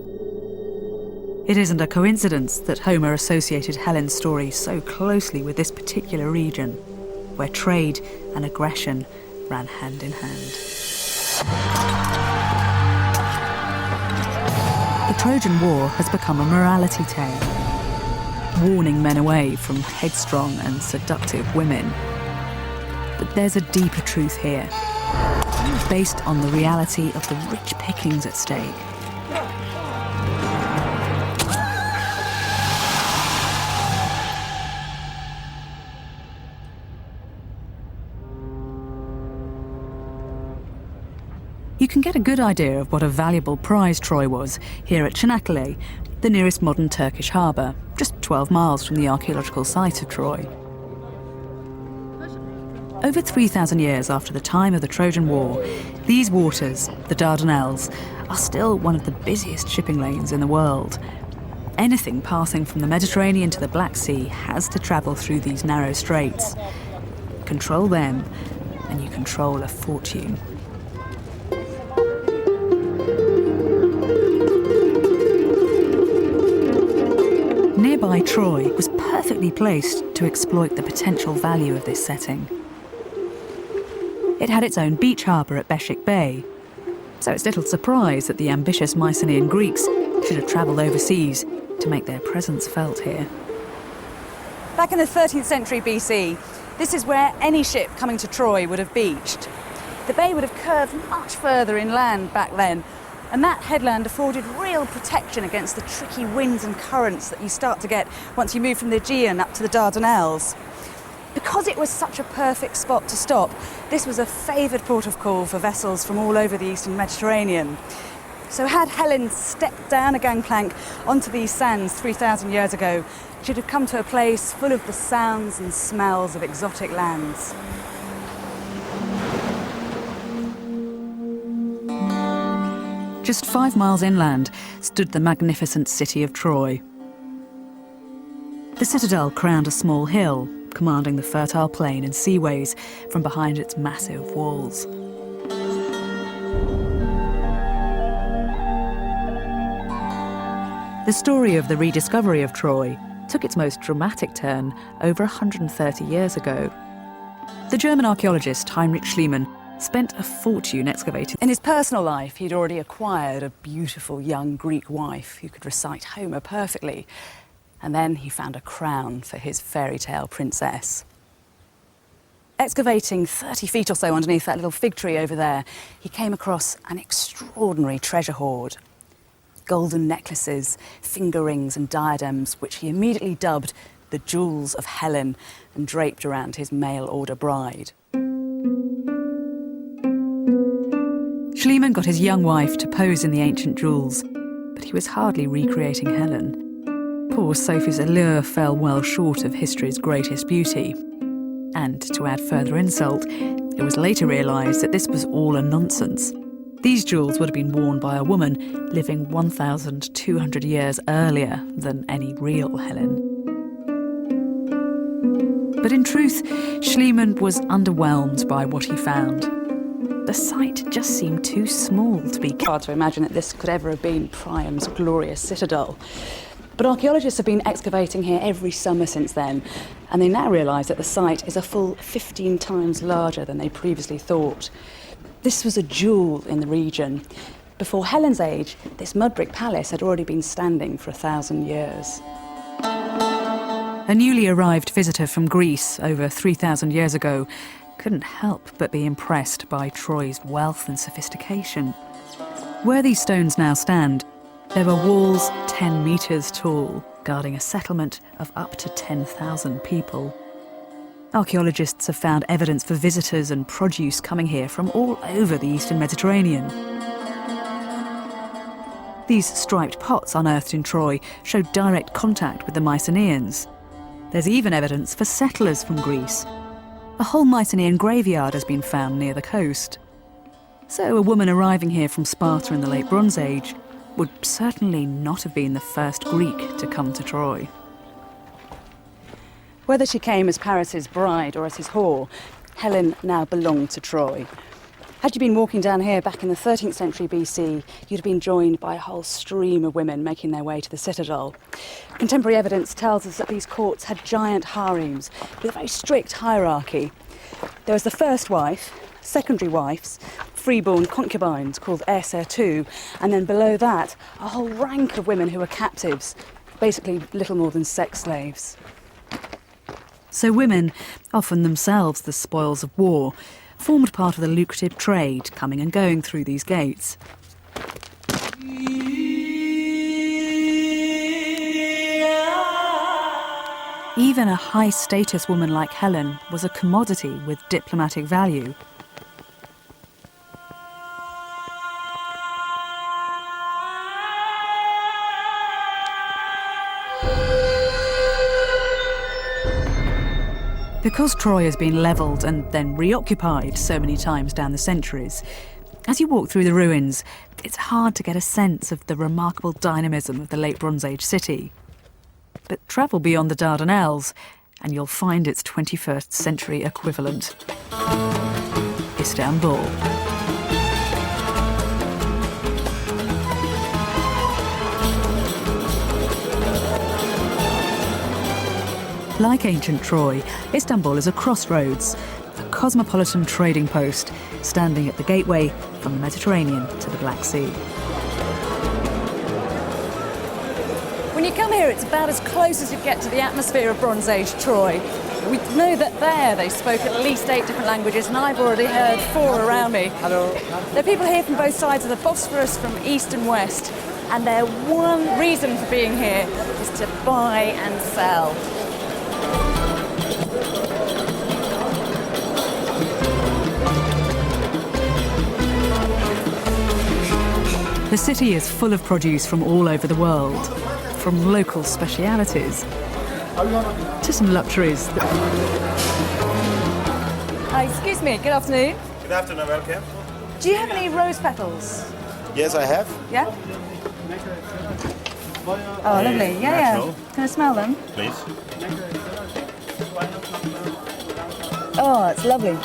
It isn't a coincidence that Homer associated Helen's story so closely with this particular region, where trade and aggression ran hand in hand. The Trojan War has become a morality tale, warning men away from headstrong and seductive women. But there's a deeper truth here, based on the reality of the rich pickings at stake. You can get a good idea of what a valuable prize Troy was here at Çanakkale, the nearest modern Turkish harbour, just 12 miles from the archaeological site of Troy. Over 3,000 years after the time of the Trojan War, these waters, the Dardanelles, are still one of the busiest shipping lanes in the world. Anything passing from the Mediterranean to the Black Sea has to travel through these narrow straits. Control them, and you control a fortune. Nearby Troy was perfectly placed to exploit the potential value of this setting. It had its own beach harbour at Beshik Bay, so it's little surprise that the ambitious Mycenaean Greeks should have travelled overseas to make their presence felt here. Back in the 13th century BC, this is where any ship coming to Troy would have beached. The bay would have curved much further inland back then, and that headland afforded real protection against the tricky winds and currents that you start to get once you move from the Aegean up to the Dardanelles. Because it was such a perfect spot to stop, this was a favoured port of call for vessels from all over the eastern Mediterranean. So had Helen stepped down a gangplank onto these sands 3,000 years ago, she'd have come to a place full of the sounds and smells of exotic lands. Just 5 miles inland stood the magnificent city of Troy. The citadel crowned a small hill, commanding the fertile plain and seaways from behind its massive walls. The story of the rediscovery of Troy took its most dramatic turn over 130 years ago. The German archaeologist Heinrich Schliemann spent a fortune excavating. In his personal life, he'd already acquired a beautiful young Greek wife who could recite Homer perfectly. And then he found a crown for his fairy tale princess. Excavating 30 feet or so underneath that little fig tree over there, he came across an extraordinary treasure hoard. Golden necklaces, finger rings and diadems, which he immediately dubbed the Jewels of Helen and draped around his mail-order bride. Schliemann got his young wife to pose in the ancient jewels, but he was hardly recreating Helen. Poor Sophie's allure fell well short of history's greatest beauty. And to add further insult, it was later realised that this was all a nonsense. These jewels would have been worn by a woman living 1,200 years earlier than any real Helen. But in truth, Schliemann was underwhelmed by what he found. The site just seemed too small to be... Hard to imagine that this could ever have been Priam's glorious citadel. But archaeologists have been excavating here every summer since then, and they now realise that the site is a full 15 times larger than they previously thought. This was a jewel in the region. Before Helen's age, this mud brick palace had already been standing for 1,000 years. A newly arrived visitor from Greece over 3,000 years ago couldn't help but be impressed by Troy's wealth and sophistication. Where these stones now stand, there were walls 10 metres tall, guarding a settlement of up to 10,000 people. Archaeologists have found evidence for visitors and produce coming here from all over the eastern Mediterranean. These striped pots unearthed in Troy showed direct contact with the Mycenaeans. There's even evidence for settlers from Greece. A whole Mycenaean graveyard has been found near the coast. So a woman arriving here from Sparta in the Late Bronze Age would certainly not have been the first Greek to come to Troy. Whether she came as Paris's bride or as his whore, Helen now belonged to Troy. Had you been walking down here back in the 13th century BC, you'd have been joined by a whole stream of women making their way to the citadel. Contemporary evidence tells us that these courts had giant harems with a very strict hierarchy. There was the first wife, secondary wives, freeborn concubines called heir-ser-tout, and then below that, a whole rank of women who were captives, basically little more than sex slaves. So women, often themselves the spoils of war, formed part of the lucrative trade coming and going through these gates. Even a high-status woman like Helen was a commodity with diplomatic value. Because Troy has been levelled and then reoccupied so many times down the centuries, as you walk through the ruins, it's hard to get a sense of the remarkable dynamism of the Late Bronze Age city. But travel beyond the Dardanelles and you'll find its 21st century equivalent. Istanbul. Like ancient Troy, Istanbul is a crossroads, a cosmopolitan trading post, standing at the gateway from the Mediterranean to the Black Sea. When you come here, it's about as close as you get to the atmosphere of Bronze Age Troy. We know that there they spoke at least 8 different languages, and I've already heard 4 around me. Hello. There are people here from both sides of the Bosphorus, from east and west, and their one reason for being here is to buy and sell. The city is full of produce from all over the world, from local specialities to some luxuries. Excuse me, good afternoon. Good afternoon, welcome. Do you have any rose petals? Yes, I have. Yeah? Oh, lovely. Yeah, natural. yeah. Can I smell them? Please. Oh, it's lovely.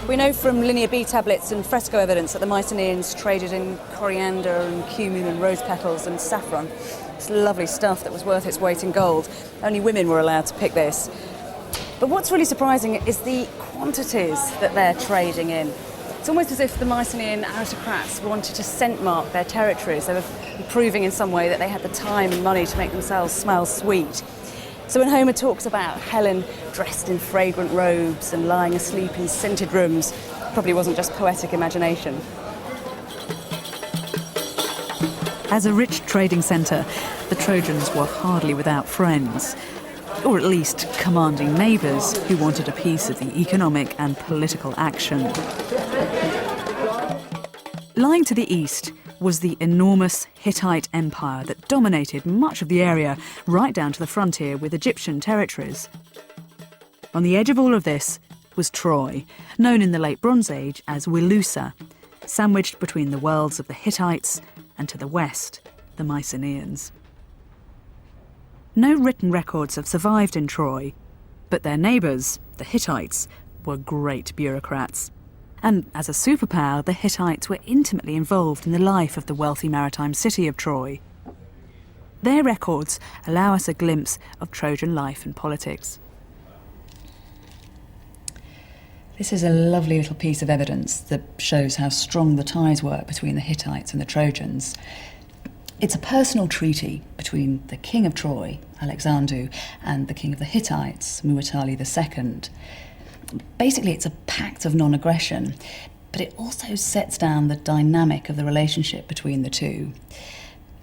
We know from Linear B tablets and fresco evidence that the Mycenaeans traded in coriander and cumin and rose petals and saffron. It's lovely stuff that was worth its weight in gold. Only women were allowed to pick this. But what's really surprising is the quantities that they're trading in. It's almost as if the Mycenaean aristocrats wanted to scent mark their territories. They were proving in some way that they had the time and money to make themselves smell sweet. So when Homer talks about Helen dressed in fragrant robes and lying asleep in scented rooms, it probably wasn't just poetic imagination. As a rich trading centre, the Trojans were hardly without friends, or at least commanding neighbours who wanted a piece of the economic and political action. Lying to the east was the enormous Hittite Empire that dominated much of the area right down to the frontier with Egyptian territories. On the edge of all of this was Troy, known in the Late Bronze Age as Wilusa, sandwiched between the worlds of the Hittites and to the west, the Mycenaeans. No written records have survived in Troy, but their neighbours, the Hittites, were great bureaucrats. And as a superpower, the Hittites were intimately involved in the life of the wealthy maritime city of Troy. Their records allow us a glimpse of Trojan life and politics. This is a lovely little piece of evidence that shows how strong the ties were between the Hittites and the Trojans. It's a personal treaty between the king of Troy, Alexander, and the king of the Hittites, Muwatalli II. Basically, it's a pact of non-aggression, but it also sets down the dynamic of the relationship between the two.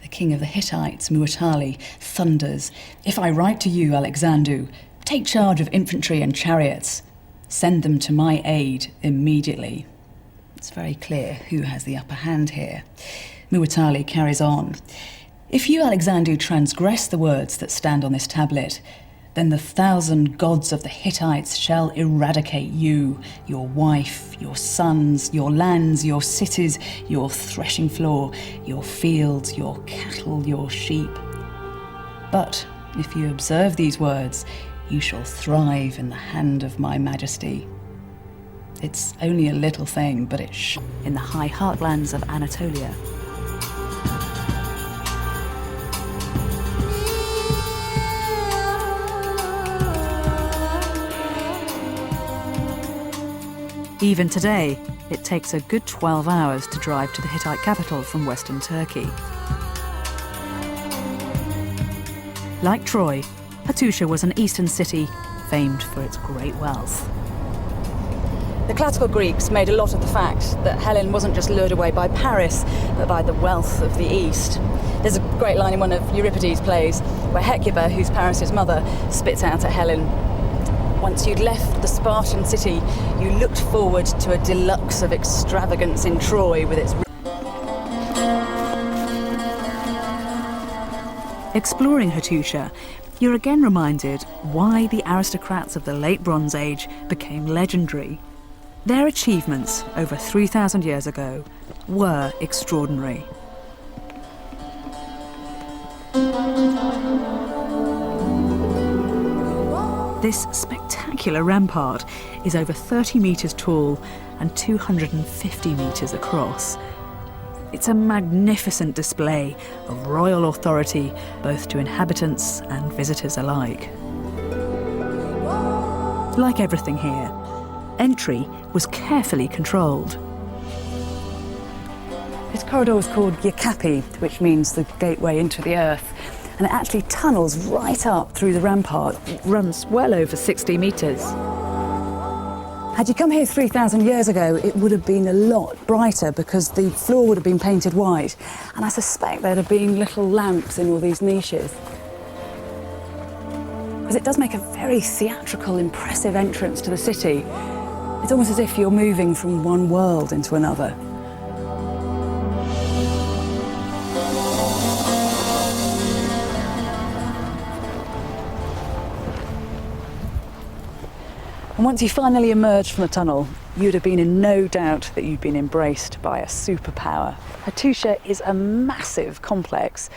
The king of the Hittites, Muwatalli, thunders, "If I write to you, Alexander, take charge of infantry and chariots. Send them to my aid immediately." It's very clear who has the upper hand here. Muwatalli carries on. "If you, Alexander, transgress the words that stand on this tablet, then the 1,000 gods of the Hittites shall eradicate you, your wife, your sons, your lands, your cities, your threshing floor, your fields, your cattle, your sheep. But if you observe these words, you shall thrive in the hand of my majesty." It's only a little thing, but it's in the high heartlands of Anatolia. Even today, it takes a good 12 hours to drive to the Hittite capital from western Turkey. Like Troy, Hattusha was an eastern city famed for its great wealth. The classical Greeks made a lot of the fact that Helen wasn't just lured away by Paris, but by the wealth of the East. There's a great line in one of Euripides' plays where Hecuba, who's Paris' mother, spits out at Helen, "Once you'd left the Spartan city, you looked forward to a deluxe of extravagance in Troy with its..." Exploring Hattusha, you're again reminded why the aristocrats of the late Bronze Age became legendary. Their achievements over 3,000 years ago were extraordinary. This spectacular rampart is over 30 metres tall and 250 metres across. It's a magnificent display of royal authority, both to inhabitants and visitors alike. Like everything here, entry was carefully controlled. This corridor is called Yakapi, which means the gateway into the earth. And it actually tunnels right up through the rampart. It runs well over 60 metres. Had you come here 3,000 years ago, it would have been a lot brighter because the floor would have been painted white. And I suspect there'd have been little lamps in all these niches. Because it does make a very theatrical, impressive entrance to the city. It's almost as if you're moving from one world into another. And once you finally emerged from the tunnel, you'd have been in no doubt that you'd been embraced by a superpower. Hattusha is a massive complex.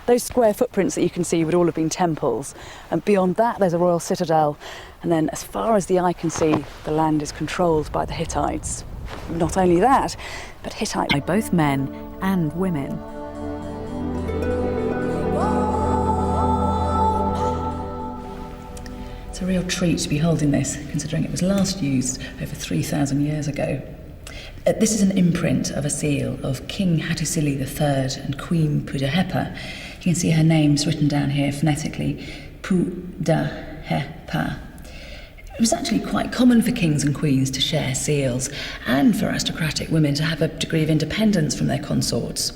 Those square footprints that you can see would all have been temples. And beyond that, there's a royal citadel. And then as far as the eye can see, the land is controlled by the Hittites. Not only that, but Hittites by both men and women. It's a real treat to be holding this, considering it was last used over 3,000 years ago. This is an imprint of a seal of King Hattusili III and Queen Pudahepa. You can see her names written down here phonetically, Pudahepa. It was actually quite common for kings and queens to share seals, and for aristocratic women to have a degree of independence from their consorts.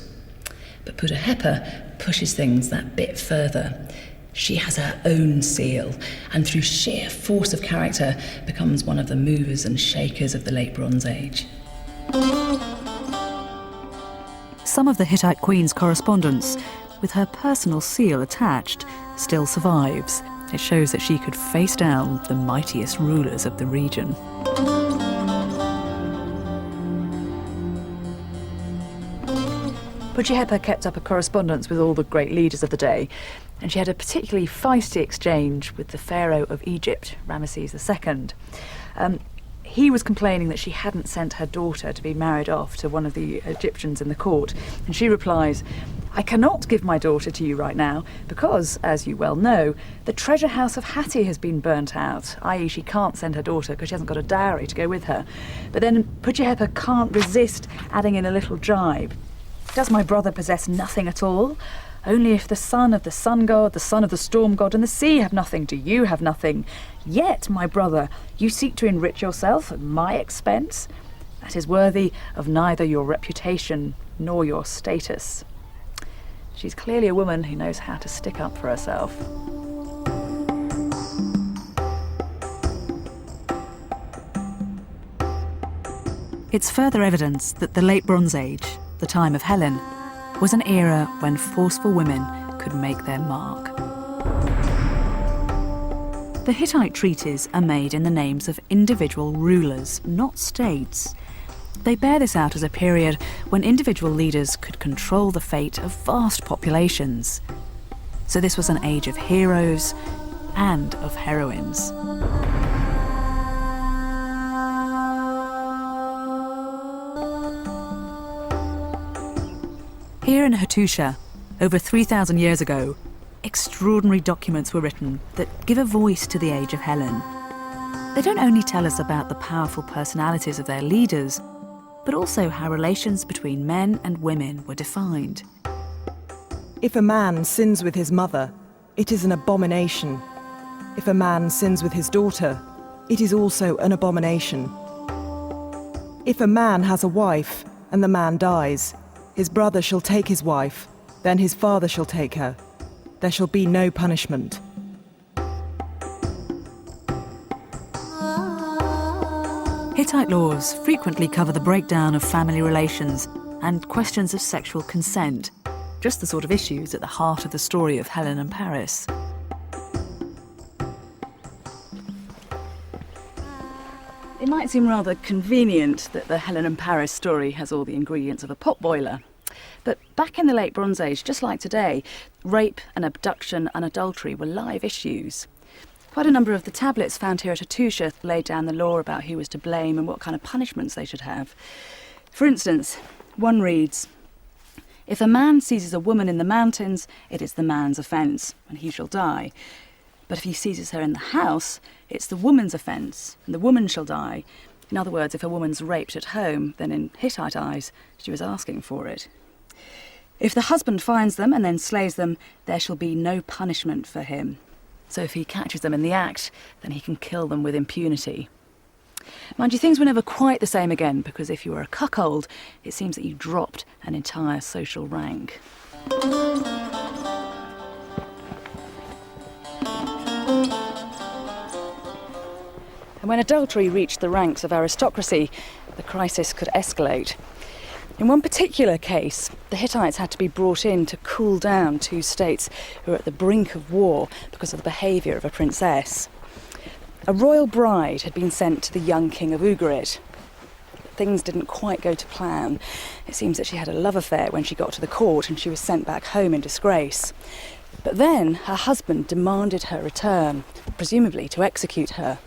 But Pudahepa pushes things that bit further. She has her own seal, and through sheer force of character becomes one of the movers and shakers of the late Bronze Age. Some of the Hittite queen's correspondence, with her personal seal attached, still survives. It shows that she could face down the mightiest rulers of the region. Pudahepa kept up a correspondence with all the great leaders of the day, and she had a particularly feisty exchange with the Pharaoh of Egypt, Ramesses II. He was complaining that she hadn't sent her daughter to be married off to one of the Egyptians in the court, and she replies, "I cannot give my daughter to you right now because, as you well know, the treasure house of Hatti has been burnt out, i.e. she can't send her daughter because she hasn't got a dowry to go with her." But then Pudahepa can't resist adding in a little jibe. Does my brother possess nothing at all? Only if the son of the sun god, the son of the storm god, and the sea have nothing, do you have nothing. Yet, my brother, you seek to enrich yourself at my expense. That is worthy of neither your reputation nor your status. She's clearly a woman who knows how to stick up for herself. It's further evidence that the Late Bronze Age, the time of Helen, was an era when forceful women could make their mark. The Hittite treaties are made in the names of individual rulers, not states. They bear this out as a period when individual leaders could control the fate of vast populations. So this was an age of heroes and of heroines. Here in Hattusha, over 3,000 years ago, extraordinary documents were written that give a voice to the age of Helen. They don't only tell us about the powerful personalities of their leaders, but also how relations between men and women were defined. If a man sins with his mother, it is an abomination. If a man sins with his daughter, it is also an abomination. If a man has a wife and the man dies, his brother shall take his wife, then his father shall take her. There shall be no punishment. Hittite laws frequently cover the breakdown of family relations and questions of sexual consent, just the sort of issues at the heart of the story of Helen and Paris. It might seem rather convenient that the Helen and Paris story has all the ingredients of a potboiler. But back in the Late Bronze Age, just like today, rape and abduction and adultery were live issues. Quite a number of the tablets found here at Hattusha laid down the law about who was to blame and what kind of punishments they should have. For instance, one reads, "If a man seizes a woman in the mountains, it is the man's offence, and he shall die. But if he seizes her in the house, it's the woman's offence, and the woman shall die." In other words, if a woman's raped at home, then in Hittite eyes, she was asking for it. "If the husband finds them and then slays them, there shall be no punishment for him." So if he catches them in the act, then he can kill them with impunity. Mind you, things were never quite the same again, because if you were a cuckold, it seems that you dropped an entire social rank. And when adultery reached the ranks of aristocracy, the crisis could escalate. In one particular case, the Hittites had to be brought in to cool down two states who were at the brink of war because of the behaviour of a princess. A royal bride had been sent to the young king of Ugarit. Things didn't quite go to plan. It seems that she had a love affair when she got to the court and she was sent back home in disgrace. But then her husband demanded her return, presumably to execute her.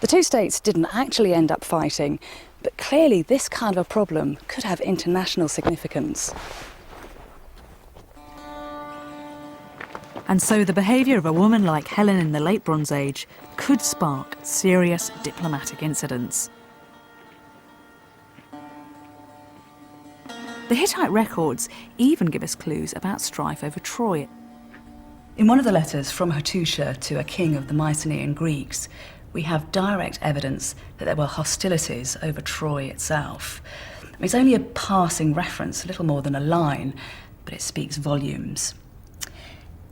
The two states didn't actually end up fighting, but clearly this kind of a problem could have international significance. And so the behaviour of a woman like Helen in the Late Bronze Age could spark serious diplomatic incidents. The Hittite records even give us clues about strife over Troy. In one of the letters from Hattusha to a king of the Mycenaean Greeks, we have direct evidence that there were hostilities over Troy itself. It's only a passing reference, a little more than a line, but it speaks volumes.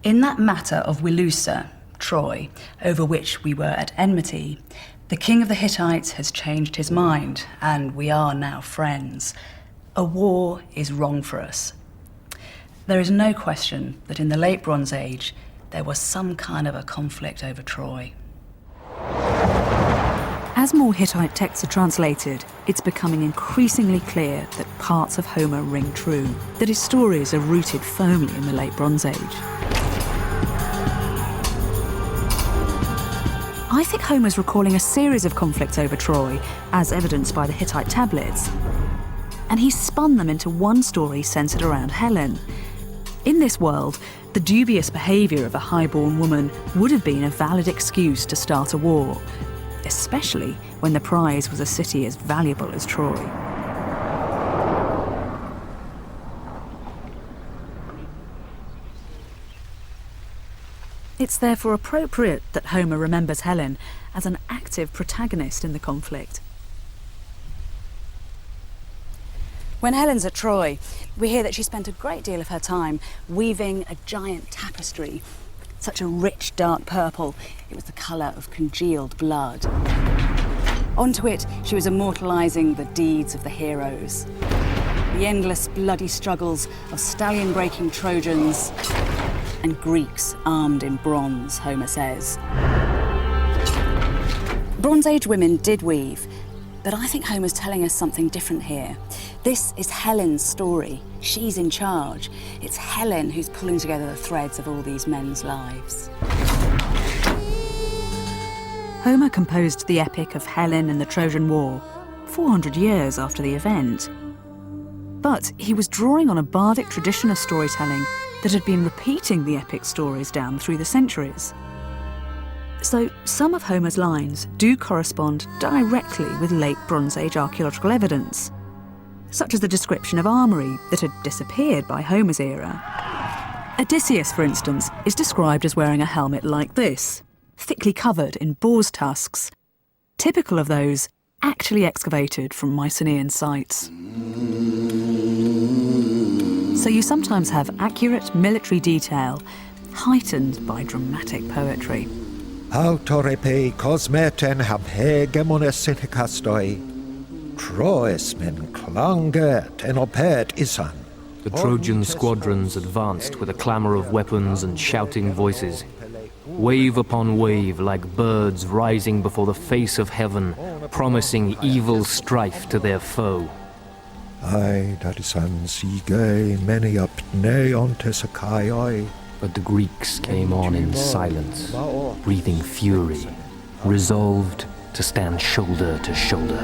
In that matter of Wilusa, Troy, over which we were at enmity, the king of the Hittites has changed his mind, and we are now friends. A war is wrong for us. There is no question that in the Late Bronze Age, there was some kind of a conflict over Troy. As more Hittite texts are translated, it's becoming increasingly clear that parts of Homer ring true, that his stories are rooted firmly in the Late Bronze Age. I think Homer's recalling a series of conflicts over Troy, as evidenced by the Hittite tablets, and he's spun them into one story centred around Helen. In this world, the dubious behaviour of a high-born woman would have been a valid excuse to start a war, especially when the prize was a city as valuable as Troy. It's therefore appropriate that Homer remembers Helen as an active protagonist in the conflict. When Helen's at Troy, we hear that she spent a great deal of her time weaving a giant tapestry. Such a rich dark purple, it was the colour of congealed blood. Onto it, she was immortalising the deeds of the heroes. The endless bloody struggles of stallion-breaking Trojans and Greeks armed in bronze, Homer says. Bronze Age women did weave, but I think Homer's telling us something different here. This is Helen's story. She's in charge. It's Helen who's pulling together the threads of all these men's lives. Homer composed the epic of Helen and the Trojan War 400 years after the event. But he was drawing on a bardic tradition of storytelling that had been repeating the epic stories down through the centuries. So some of Homer's lines do correspond directly with late Bronze Age archaeological evidence, such as the description of armoury that had disappeared by Homer's era. Odysseus, for instance, is described as wearing a helmet like this, thickly covered in boar's tusks, typical of those actually excavated from Mycenaean sites. So you sometimes have accurate military detail heightened by dramatic poetry. Autorepe cosmeten hab hegemones sinicastoi, Troes men clanget en opet isan. The Trojan squadrons advanced with a clamour of weapons and shouting voices. Wave upon wave, like birds rising before the face of heaven, promising evil strife to their foe. Ai dadisan sige many up neon tesakaioi. But the Greeks came on in silence, breathing fury, resolved to stand shoulder to shoulder.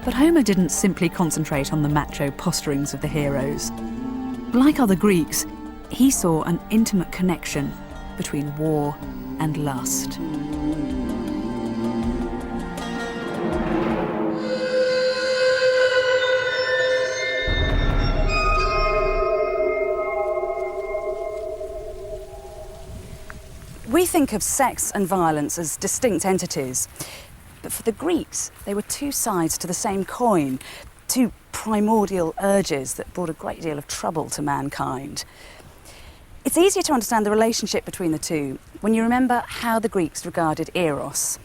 But Homer didn't simply concentrate on the macho posturings of the heroes. Like other Greeks, he saw an intimate connection between war and lust. We think of sex and violence as distinct entities, but for the Greeks, they were two sides to the same coin, two primordial urges that brought a great deal of trouble to mankind. It's easier to understand the relationship between the two when you remember how the Greeks regarded Eros.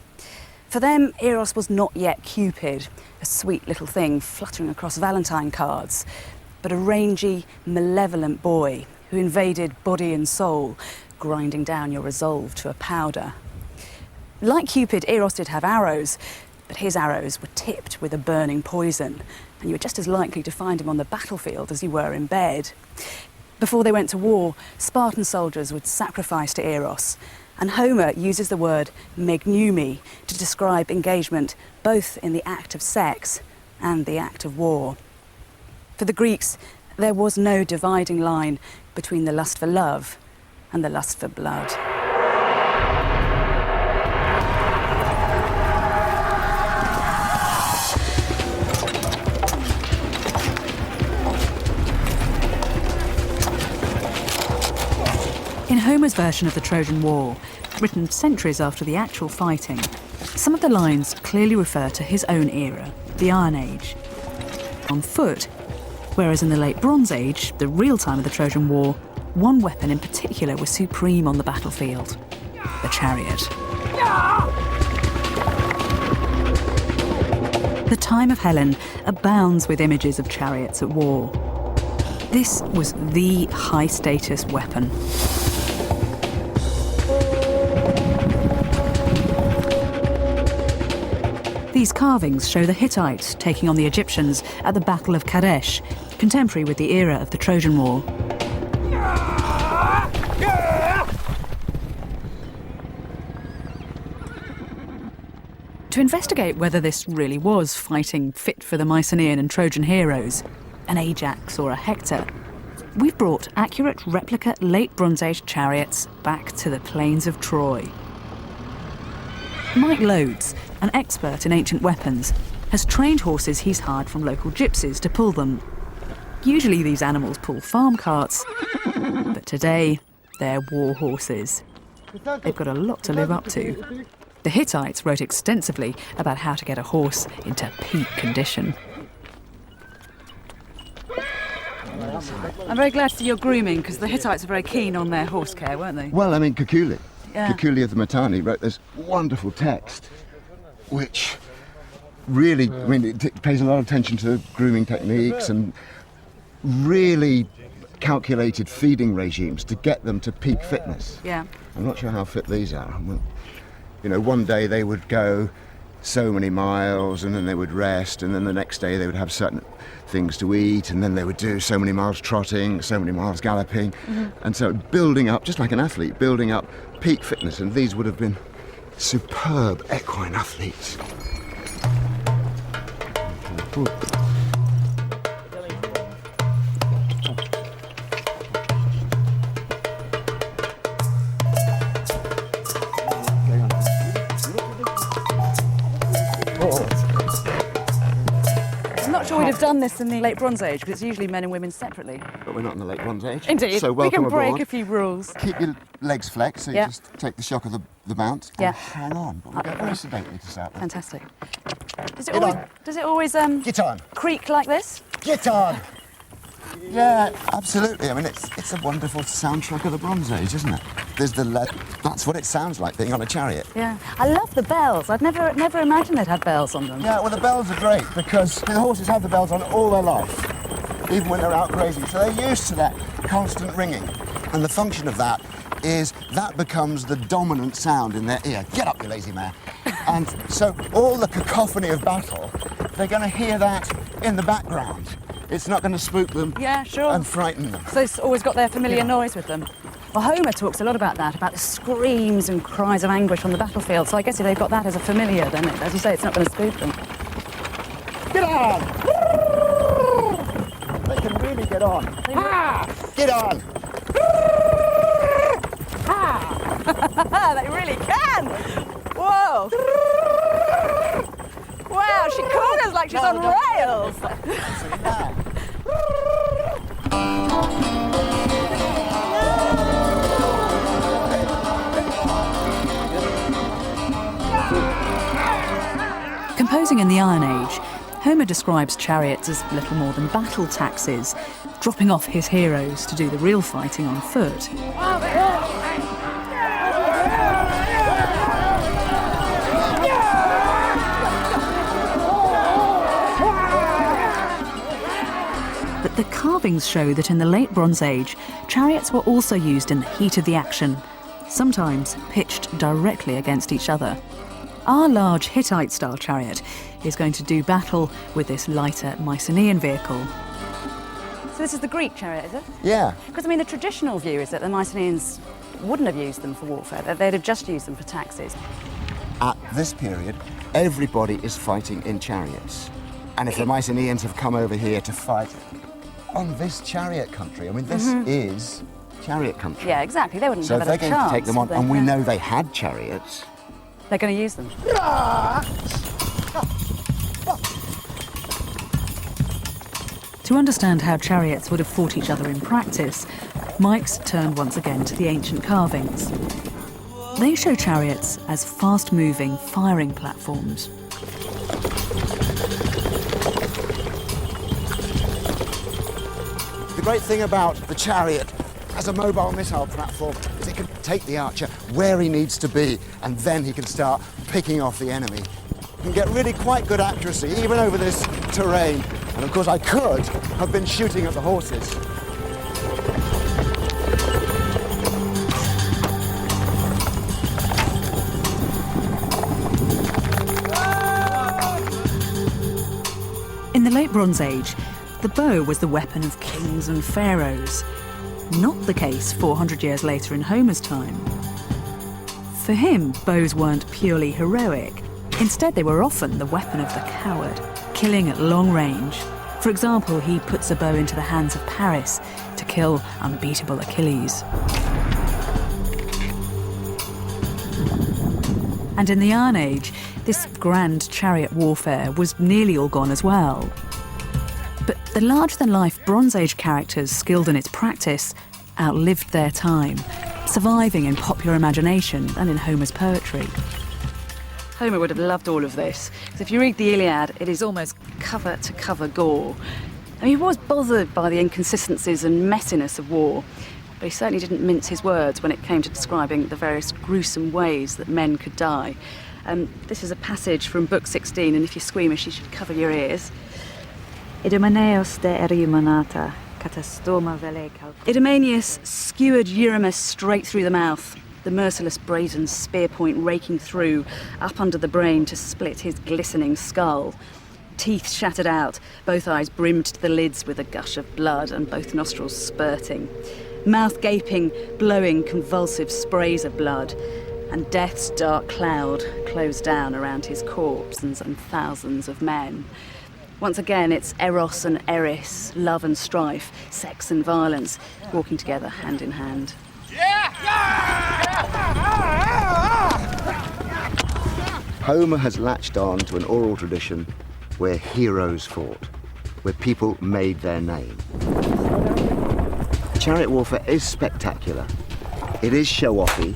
For them, Eros was not yet Cupid, a sweet little thing fluttering across Valentine cards, but a rangy, malevolent boy who invaded body and soul, grinding down your resolve to a powder. Like Cupid, Eros did have arrows, but his arrows were tipped with a burning poison, and you were just as likely to find him on the battlefield as you were in bed. Before they went to war, Spartan soldiers would sacrifice to Eros, and Homer uses the word megnumi to describe engagement both in the act of sex and the act of war. For the Greeks, there was no dividing line between the lust for love and the lust for blood. In Homer's version of the Trojan War, written centuries after the actual fighting, some of the lines clearly refer to his own era, the Iron Age. On foot, whereas in the late Bronze Age, the real time of the Trojan War, one weapon in particular was supreme on the battlefield: the chariot. The time of Helen abounds with images of chariots at war. This was the high-status weapon. These carvings show the Hittites taking on the Egyptians at the Battle of Kadesh, contemporary with the era of the Trojan War. To investigate whether this really was fighting fit for the Mycenaean and Trojan heroes, an Ajax or a Hector, we've brought accurate replica late Bronze Age chariots back to the plains of Troy. Mike Loades, an expert in ancient weapons, has trained horses he's hired from local gypsies to pull them. Usually these animals pull farm carts, but today they're war horses. They've got a lot to live up to. The Hittites wrote extensively about how to get a horse into peak condition. I'm very glad to see you're grooming, because the Hittites were very keen on their horse care, weren't they? Well, I mean, Kekule. Yeah. Kekule of the Mitanni wrote this wonderful text, which really, I mean, it pays a lot of attention to grooming techniques and really calculated feeding regimes to get them to peak fitness. Yeah. I'm not sure how fit these are. You know, one day they would go so many miles and then they would rest, and then the next day they would have certain things to eat, and then they would do so many miles trotting, so many miles galloping, and so building up, just like an athlete, building up peak fitness, and these would have been superb equine athletes. I'm not sure we'd have done this in the Late Bronze Age, because it's usually men and women separately. But we're not in the Late Bronze Age. Indeed. So we welcome can break aboard. a few rules. Keep your legs flexed, so you Yeah. just take the shock of the bounce Yeah. and hang on. But we go very sedately to start with. Fantastic. Does it Get always, on. does it always Get on. creak like this? Get on! Yeah, absolutely. I mean, it's a wonderful soundtrack of the Bronze Age, isn't it? There's that's what it sounds like, being on a chariot. Yeah. I love the bells. I'd never imagined they'd have bells on them. Yeah, well, the bells are great because the horses have the bells on all their life, even when they're out grazing. So they're used to that constant ringing. And the function of that is that becomes the dominant sound in their ear. Get up, you lazy mare. And so all the cacophony of battle, they're going to hear that in the background. It's not going to spook them Yeah, sure. and frighten them. So it's always got their familiar noise with them. Well, Homer talks a lot about that, about the screams and cries of anguish on the battlefield. So I guess if they've got that as a familiar, then, as you say, it's not going to spook them. Get on! They can really get on. Get on! They really can! Whoa! Wow, she corners like she's on rails! Composing in the Iron Age, Homer describes chariots as little more than battle taxis, dropping off his heroes to do the real fighting on foot. But the carvings show that in the Late Bronze Age, chariots were also used in the heat of the action, sometimes pitched directly against each other. Our large Hittite-style chariot is going to do battle with this lighter Mycenaean vehicle. So this is the Greek chariot, is it? Yeah. Because, I mean, the traditional view is that the Mycenaeans wouldn't have used them for warfare, that they'd have just used them for taxes. At this period, everybody is fighting in chariots. And if the Mycenaeans have come over here to fight on this chariot country, I mean, this is chariot country. Yeah, exactly. They wouldn't So have if had they're a going chance. to take them on, would and they? we Yeah. know they had chariots. They're going to use them. To understand how chariots would have fought each other in practice, Mike's turned once again to the ancient carvings. They show chariots as fast-moving firing platforms. The great thing about the chariot as a mobile missile platform is it can take the archer where he needs to be, and then he can start picking off the enemy. You can get really quite good accuracy, even over this terrain. And of course, I could have been shooting at the horses. In the Late Bronze Age, the bow was the weapon of kings and pharaohs. Not the case 400 years later in Homer's time. For him, bows weren't purely heroic. Instead, they were often the weapon of the coward, killing at long range. For example, he puts a bow into the hands of Paris to kill unbeatable Achilles. And in the Iron Age, This grand chariot warfare was nearly all gone as well. But the larger-than-life Bronze Age characters skilled in its practice outlived their time, surviving in popular imagination and in Homer's poetry. Homer would have loved all of this, because if you read the Iliad, it is almost cover-to-cover gore. I mean, he was bothered by the inconsistencies and messiness of war, but he certainly didn't mince his words when it came to describing the various gruesome ways that men could die. This is a passage from Book 16, and if you're squeamish, you should cover your ears. Idomeneus de Erymanata, catastoma vele calc. Idomeneus skewered Eurymus straight through the mouth, the merciless brazen spear point raking through, up under the brain to split his glistening skull. Teeth shattered out, both eyes brimmed to the lids with a gush of blood and both nostrils spurting. Mouth gaping, blowing convulsive sprays of blood. And death's dark cloud closed down around his corpse and thousands of men. Once again, it's Eros and Eris, love and strife, sex and violence, walking together hand in hand. Homer has latched on to an oral tradition where heroes fought, where people made their name. Chariot warfare is spectacular. It is show-offy.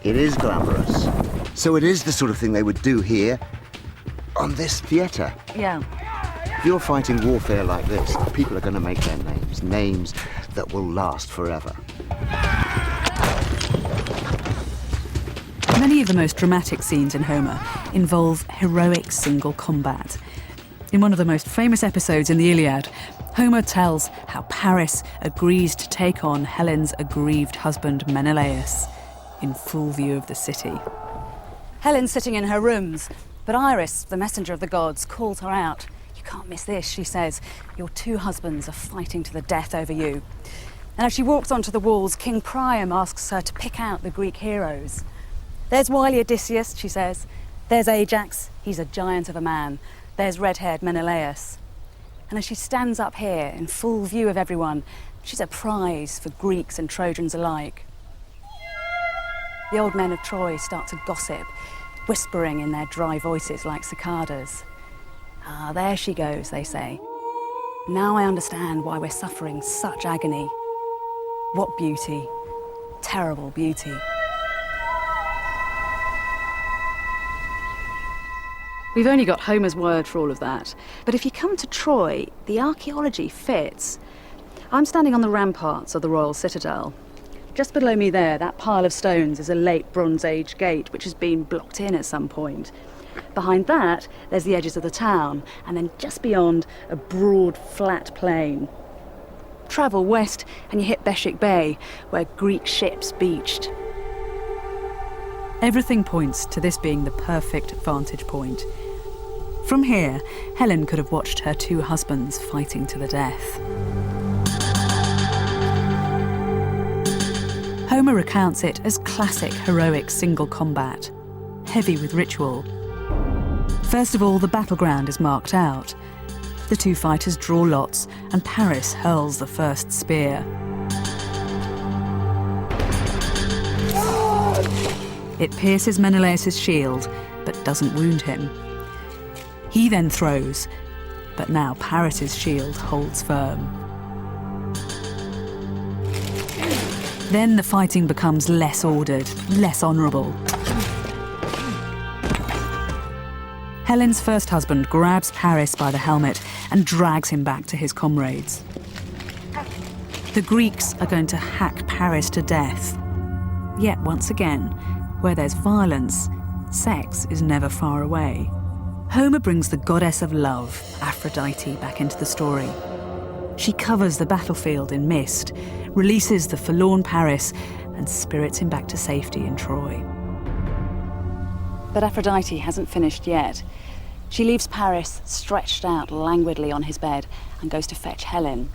It is glamorous. So it is the sort of thing they would do here on this theatre. Yeah. If you're fighting warfare like this, people are going to make their names, names that will last forever. Many of the most dramatic scenes in Homer involve heroic single combat. In one of the most famous episodes in the Iliad, Homer tells how Paris agrees to take on Helen's aggrieved husband Menelaus in full view of the city. Helen's sitting in her rooms, but Iris, the messenger of the gods, calls her out. "You can't miss this," she says. "Your two husbands are fighting to the death over you." And as she walks onto the walls, King Priam asks her to pick out the Greek heroes. "There's wily Odysseus," she says. "There's Ajax, he's a giant of a man. There's red-haired Menelaus." And as she stands up here in full view of everyone, she's a prize for Greeks and Trojans alike. The old men of Troy start to gossip, whispering in their dry voices like cicadas. "Ah, there she goes," they say. "Now I understand why we're suffering such agony. What beauty, terrible beauty." We've only got Homer's word for all of that, but if you come to Troy, the archaeology fits. I'm standing on the ramparts of the Royal Citadel. Just below me there, that pile of stones is a late Bronze Age gate which has been blocked in at some point. Behind that, there's the edges of the town, and then just beyond, a broad, flat plain. Travel west and you hit Beshik Bay, where Greek ships beached. Everything points to this being the perfect vantage point. From here, Helen could have watched her two husbands fighting to the death. Homer recounts it as classic heroic single combat, heavy with ritual. First of all, the battleground is marked out. The two fighters draw lots, and Paris hurls the first spear. It pierces Menelaus' shield, but doesn't wound him. He then throws, but now Paris' shield holds firm. Then the fighting becomes less ordered, less honourable. Helen's first husband grabs Paris by the helmet and drags him back to his comrades. The Greeks are going to hack Paris to death. Yet once again, where there's violence, sex is never far away. Homer brings the goddess of love, Aphrodite, back into the story. She covers the battlefield in mist, releases the forlorn Paris, and spirits him back to safety in Troy. But Aphrodite hasn't finished yet. She leaves Paris stretched out languidly on his bed and goes to fetch Helen,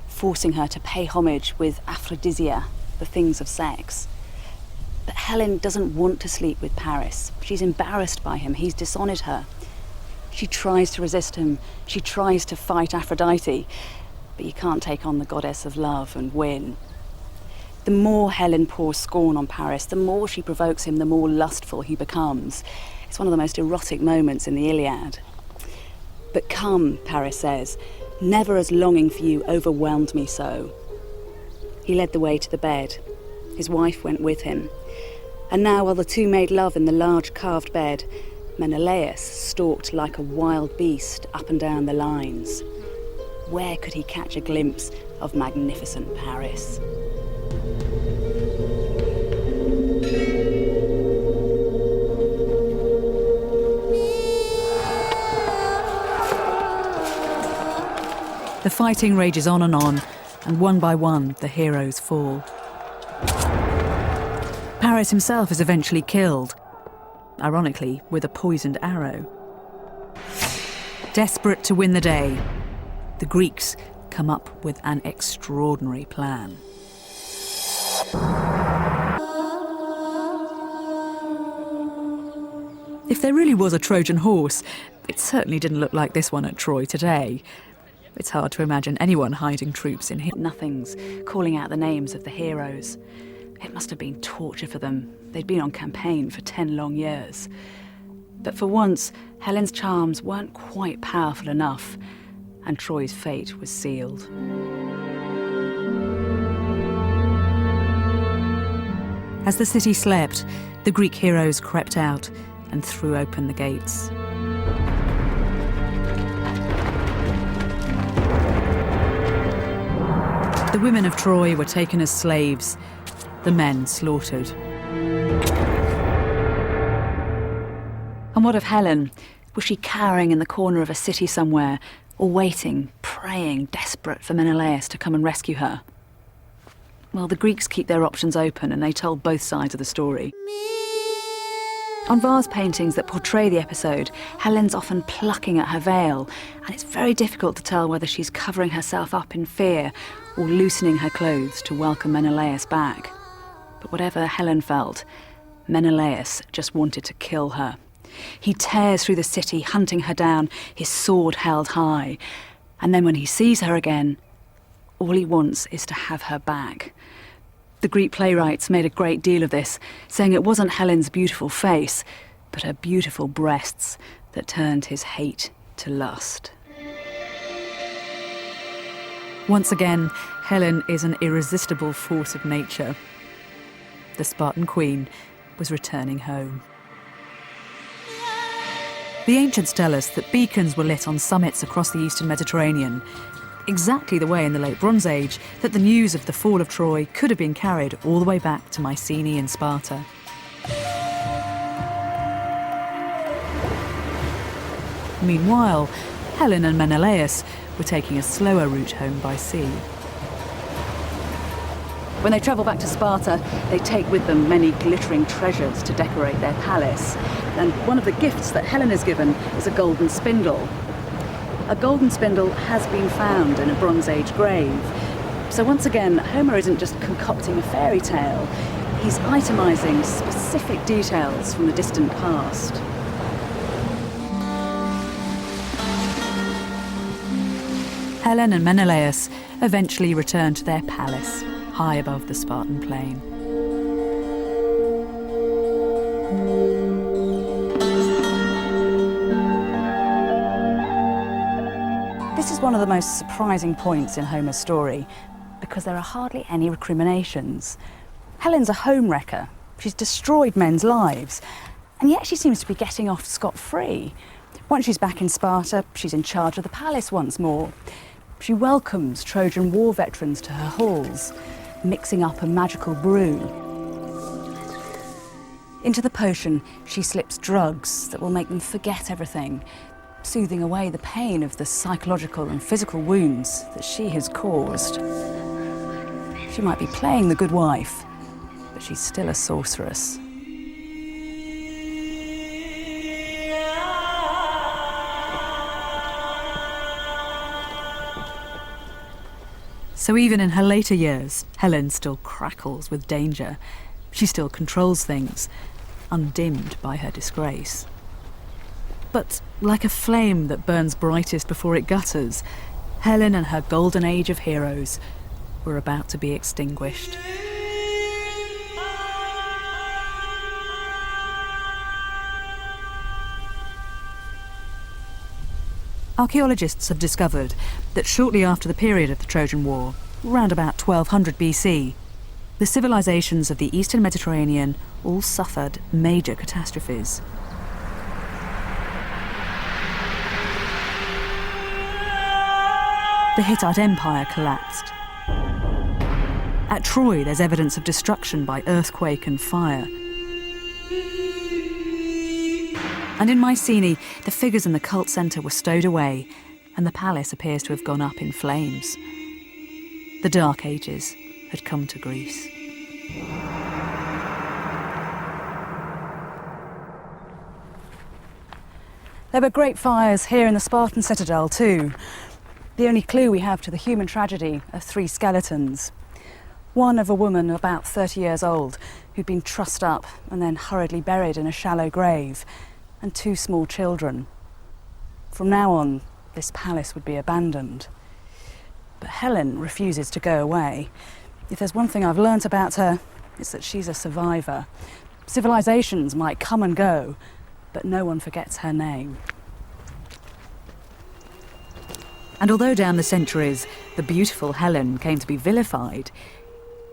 forcing her to pay homage with aphrodisia, the things of sex. But Helen doesn't want to sleep with Paris. She's embarrassed by him. He's dishonoured her. She tries to resist him. She tries to fight Aphrodite, but you can't take on the goddess of love and win. The more Helen pours scorn on Paris, the more she provokes him, the more lustful he becomes. It's one of the most erotic moments in the Iliad. But come, Paris says, never as longing for you overwhelmed me so. He led the way to the bed. His wife went with him. And now, while the two made love in the large carved bed, Menelaus stalked like a wild beast up and down the lines. Where could he catch a glimpse of magnificent Paris? The fighting rages on, and one by one, the heroes fall. Paris himself is eventually killed, ironically, with a poisoned arrow. Desperate to win the day, the Greeks come up with an extraordinary plan. If there really was a Trojan horse, it certainly didn't look like this one at Troy today. It's hard to imagine anyone hiding troops in here. Nothing's calling out the names of the heroes. It must have been torture for them. They'd been on campaign for 10 long years. But for once, Helen's charms weren't quite powerful enough, and Troy's fate was sealed. As the city slept, the Greek heroes crept out and threw open the gates. The women of Troy were taken as slaves, the men slaughtered. And what of Helen? Was she cowering in the corner of a city somewhere, or waiting, praying, desperate for Menelaus to come and rescue her? Well, the Greeks keep their options open, and they told both sides of the story. On vase paintings that portray the episode, Helen's often plucking at her veil, and it's very difficult to tell whether she's covering herself up in fear or loosening her clothes to welcome Menelaus back. But whatever Helen felt, Menelaus just wanted to kill her. He tears through the city, hunting her down, his sword held high. And then when he sees her again, all he wants is to have her back. The Greek playwrights made a great deal of this, saying it wasn't Helen's beautiful face, but her beautiful breasts that turned his hate to lust. Once again, Helen is an irresistible force of nature. The Spartan queen was returning home. The ancients tell us that beacons were lit on summits across the eastern Mediterranean, exactly the way in the late Bronze Age that the news of the fall of Troy could have been carried all the way back to Mycenae and Sparta. Meanwhile, Helen and Menelaus were taking a slower route home by sea. When they travel back to Sparta, they take with them many glittering treasures to decorate their palace. And one of the gifts that Helen is given is a golden spindle. A golden spindle has been found in a Bronze Age grave. So once again, Homer isn't just concocting a fairy tale. He's itemising specific details from the distant past. Helen and Menelaus eventually returned to their palace, high above the Spartan plain. This is one of the most surprising points in Homer's story, because there are hardly any recriminations. Helen's a homewrecker. She's destroyed men's lives, and yet she seems to be getting off scot-free. Once she's back in Sparta, she's in charge of the palace once more. She welcomes Trojan War veterans to her halls, mixing up a magical brew. Into the potion, she slips drugs that will make them forget everything, soothing away the pain of the psychological and physical wounds that she has caused. She might be playing the good wife, but she's still a sorceress. So even in her later years, Helen still crackles with danger. She still controls things, undimmed by her disgrace. But like a flame that burns brightest before it gutters, Helen and her golden age of heroes were about to be extinguished. Archaeologists have discovered that shortly after the period of the Trojan War, around about 1200 BC, the civilizations of the Eastern Mediterranean all suffered major catastrophes. The Hittite Empire collapsed. At Troy, there's evidence of destruction by earthquake and fire. And in Mycenae, the figures in the cult centre were stowed away, and the palace appears to have gone up in flames. The Dark Ages had come to Greece. There were great fires here in the Spartan citadel too. The only clue we have to the human tragedy are 3 skeletons. One of a woman about 30 years old who'd been trussed up and then hurriedly buried in a shallow grave, and 2 small children. From now on, this palace would be abandoned. But Helen refuses to go away. If there's one thing I've learnt about her, it's that she's a survivor. Civilizations might come and go, but no one forgets her name. And although down the centuries the beautiful Helen came to be vilified,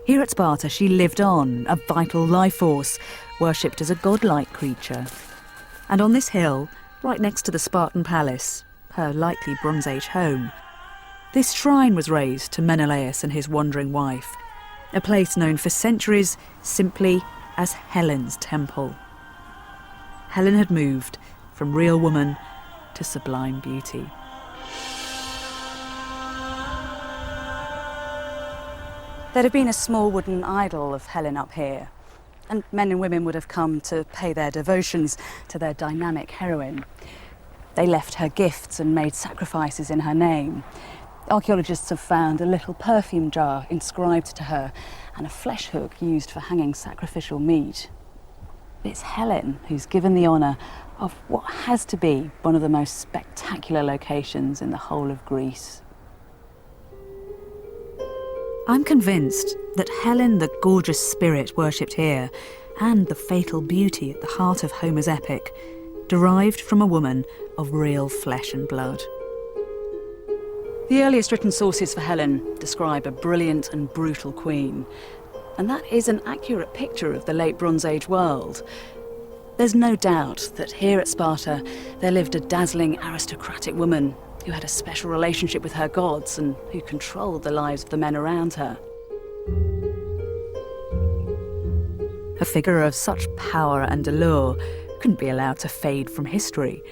here at Sparta she lived on, a vital life force, worshipped as a godlike creature. And on this hill, right next to the Spartan palace, her likely Bronze Age home, this shrine was raised to Menelaus and his wandering wife, a place known for centuries simply as Helen's Temple. Helen had moved from real woman to sublime beauty. There'd have been a small wooden idol of Helen up here, and men and women would have come to pay their devotions to their dynamic heroine. They left her gifts and made sacrifices in her name. Archaeologists have found a little perfume jar inscribed to her and a flesh hook used for hanging sacrificial meat. It's Helen who's given the honour of what has to be one of the most spectacular locations in the whole of Greece. I'm convinced that Helen, the gorgeous spirit worshipped here, and the fatal beauty at the heart of Homer's epic, derived from a woman of real flesh and blood. The earliest written sources for Helen describe a brilliant and brutal queen, and that is an accurate picture of the late Bronze Age world. There's no doubt that here at Sparta there lived a dazzling aristocratic woman who had a special relationship with her gods and who controlled the lives of the men around her. A figure of such power and allure couldn't be allowed to fade from history.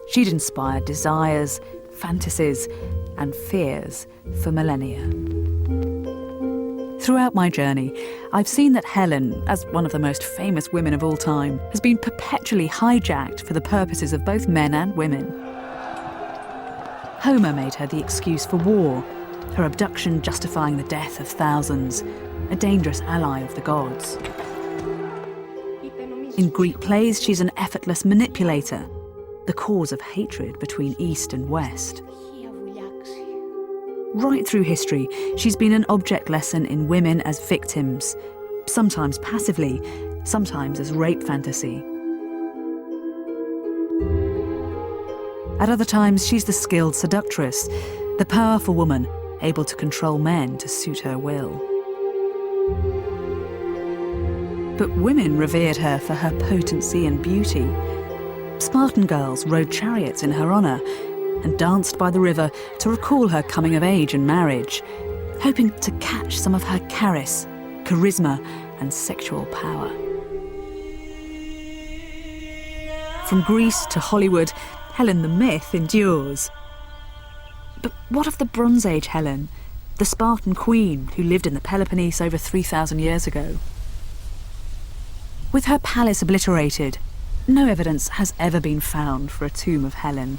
She'd inspired desires, fantasies, and fears for millennia. Throughout my journey, I've seen that Helen, as one of the most famous women of all time, has been perpetually hijacked for the purposes of both men and women. Homer made her the excuse for war, her abduction justifying the death of thousands, a dangerous ally of the gods. In Greek plays, she's an effortless manipulator, the cause of hatred between East and West. Right through history, she's been an object lesson in women as victims, sometimes passively, sometimes as rape fantasy. At other times, she's the skilled seductress, the powerful woman able to control men to suit her will. But women revered her for her potency and beauty. Spartan girls rode chariots in her honour and danced by the river to recall her coming of age and marriage, hoping to catch some of her charisma and sexual power. From Greece to Hollywood, Helen the myth endures. But what of the Bronze Age Helen, the Spartan queen who lived in the Peloponnese over 3,000 years ago? With her palace obliterated, no evidence has ever been found for a tomb of Helen.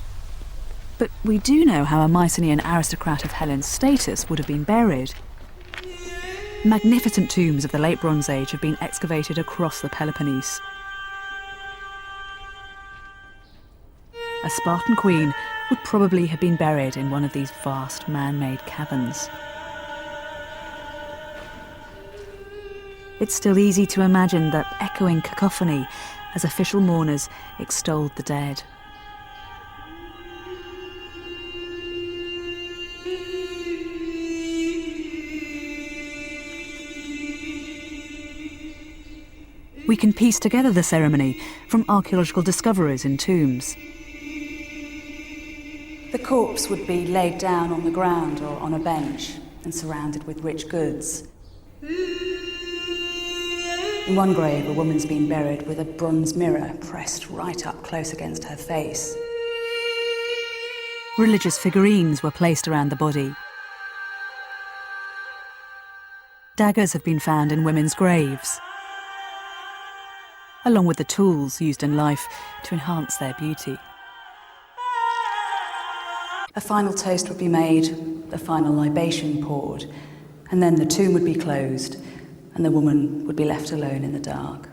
But we do know how a Mycenaean aristocrat of Helen's status would have been buried. Magnificent tombs of the late Bronze Age have been excavated across the Peloponnese. A Spartan queen would probably have been buried in one of these vast man-made caverns. It's still easy to imagine that echoing cacophony as official mourners extolled the dead. We can piece together the ceremony from archaeological discoveries in tombs. The corpse would be laid down on the ground or on a bench and surrounded with rich goods. In one grave, a woman's been buried with a bronze mirror pressed right up close against her face. Religious figurines were placed around the body. Daggers have been found in women's graves, along with the tools used in life to enhance their beauty. A final toast would be made, a final libation poured, and then the tomb would be closed and the woman would be left alone in the dark.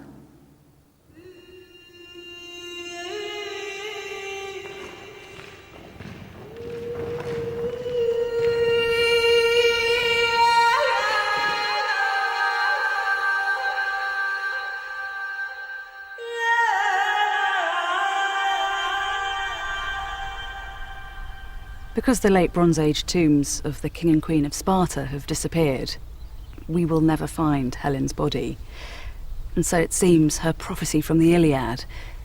Because the late Bronze Age tombs of the King and Queen of Sparta have disappeared, we will never find Helen's body. And so it seems her prophecy from the Iliad,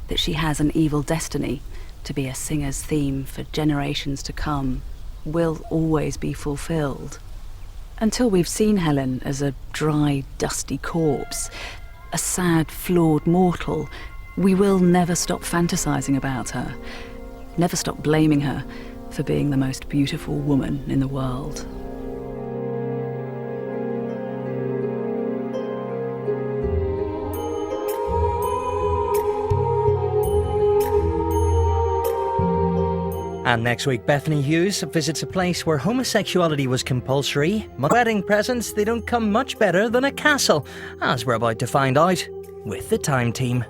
that she has an evil destiny to be a singer's theme for generations to come, will always be fulfilled. Until we've seen Helen as a dry, dusty corpse, a sad, flawed mortal, we will never stop fantasizing about her, never stop blaming her for being the most beautiful woman in the world. And next week, Bethany Hughes visits a place where homosexuality was compulsory. Wedding presents, they don't come much better than a castle, as we're about to find out with the Time Team.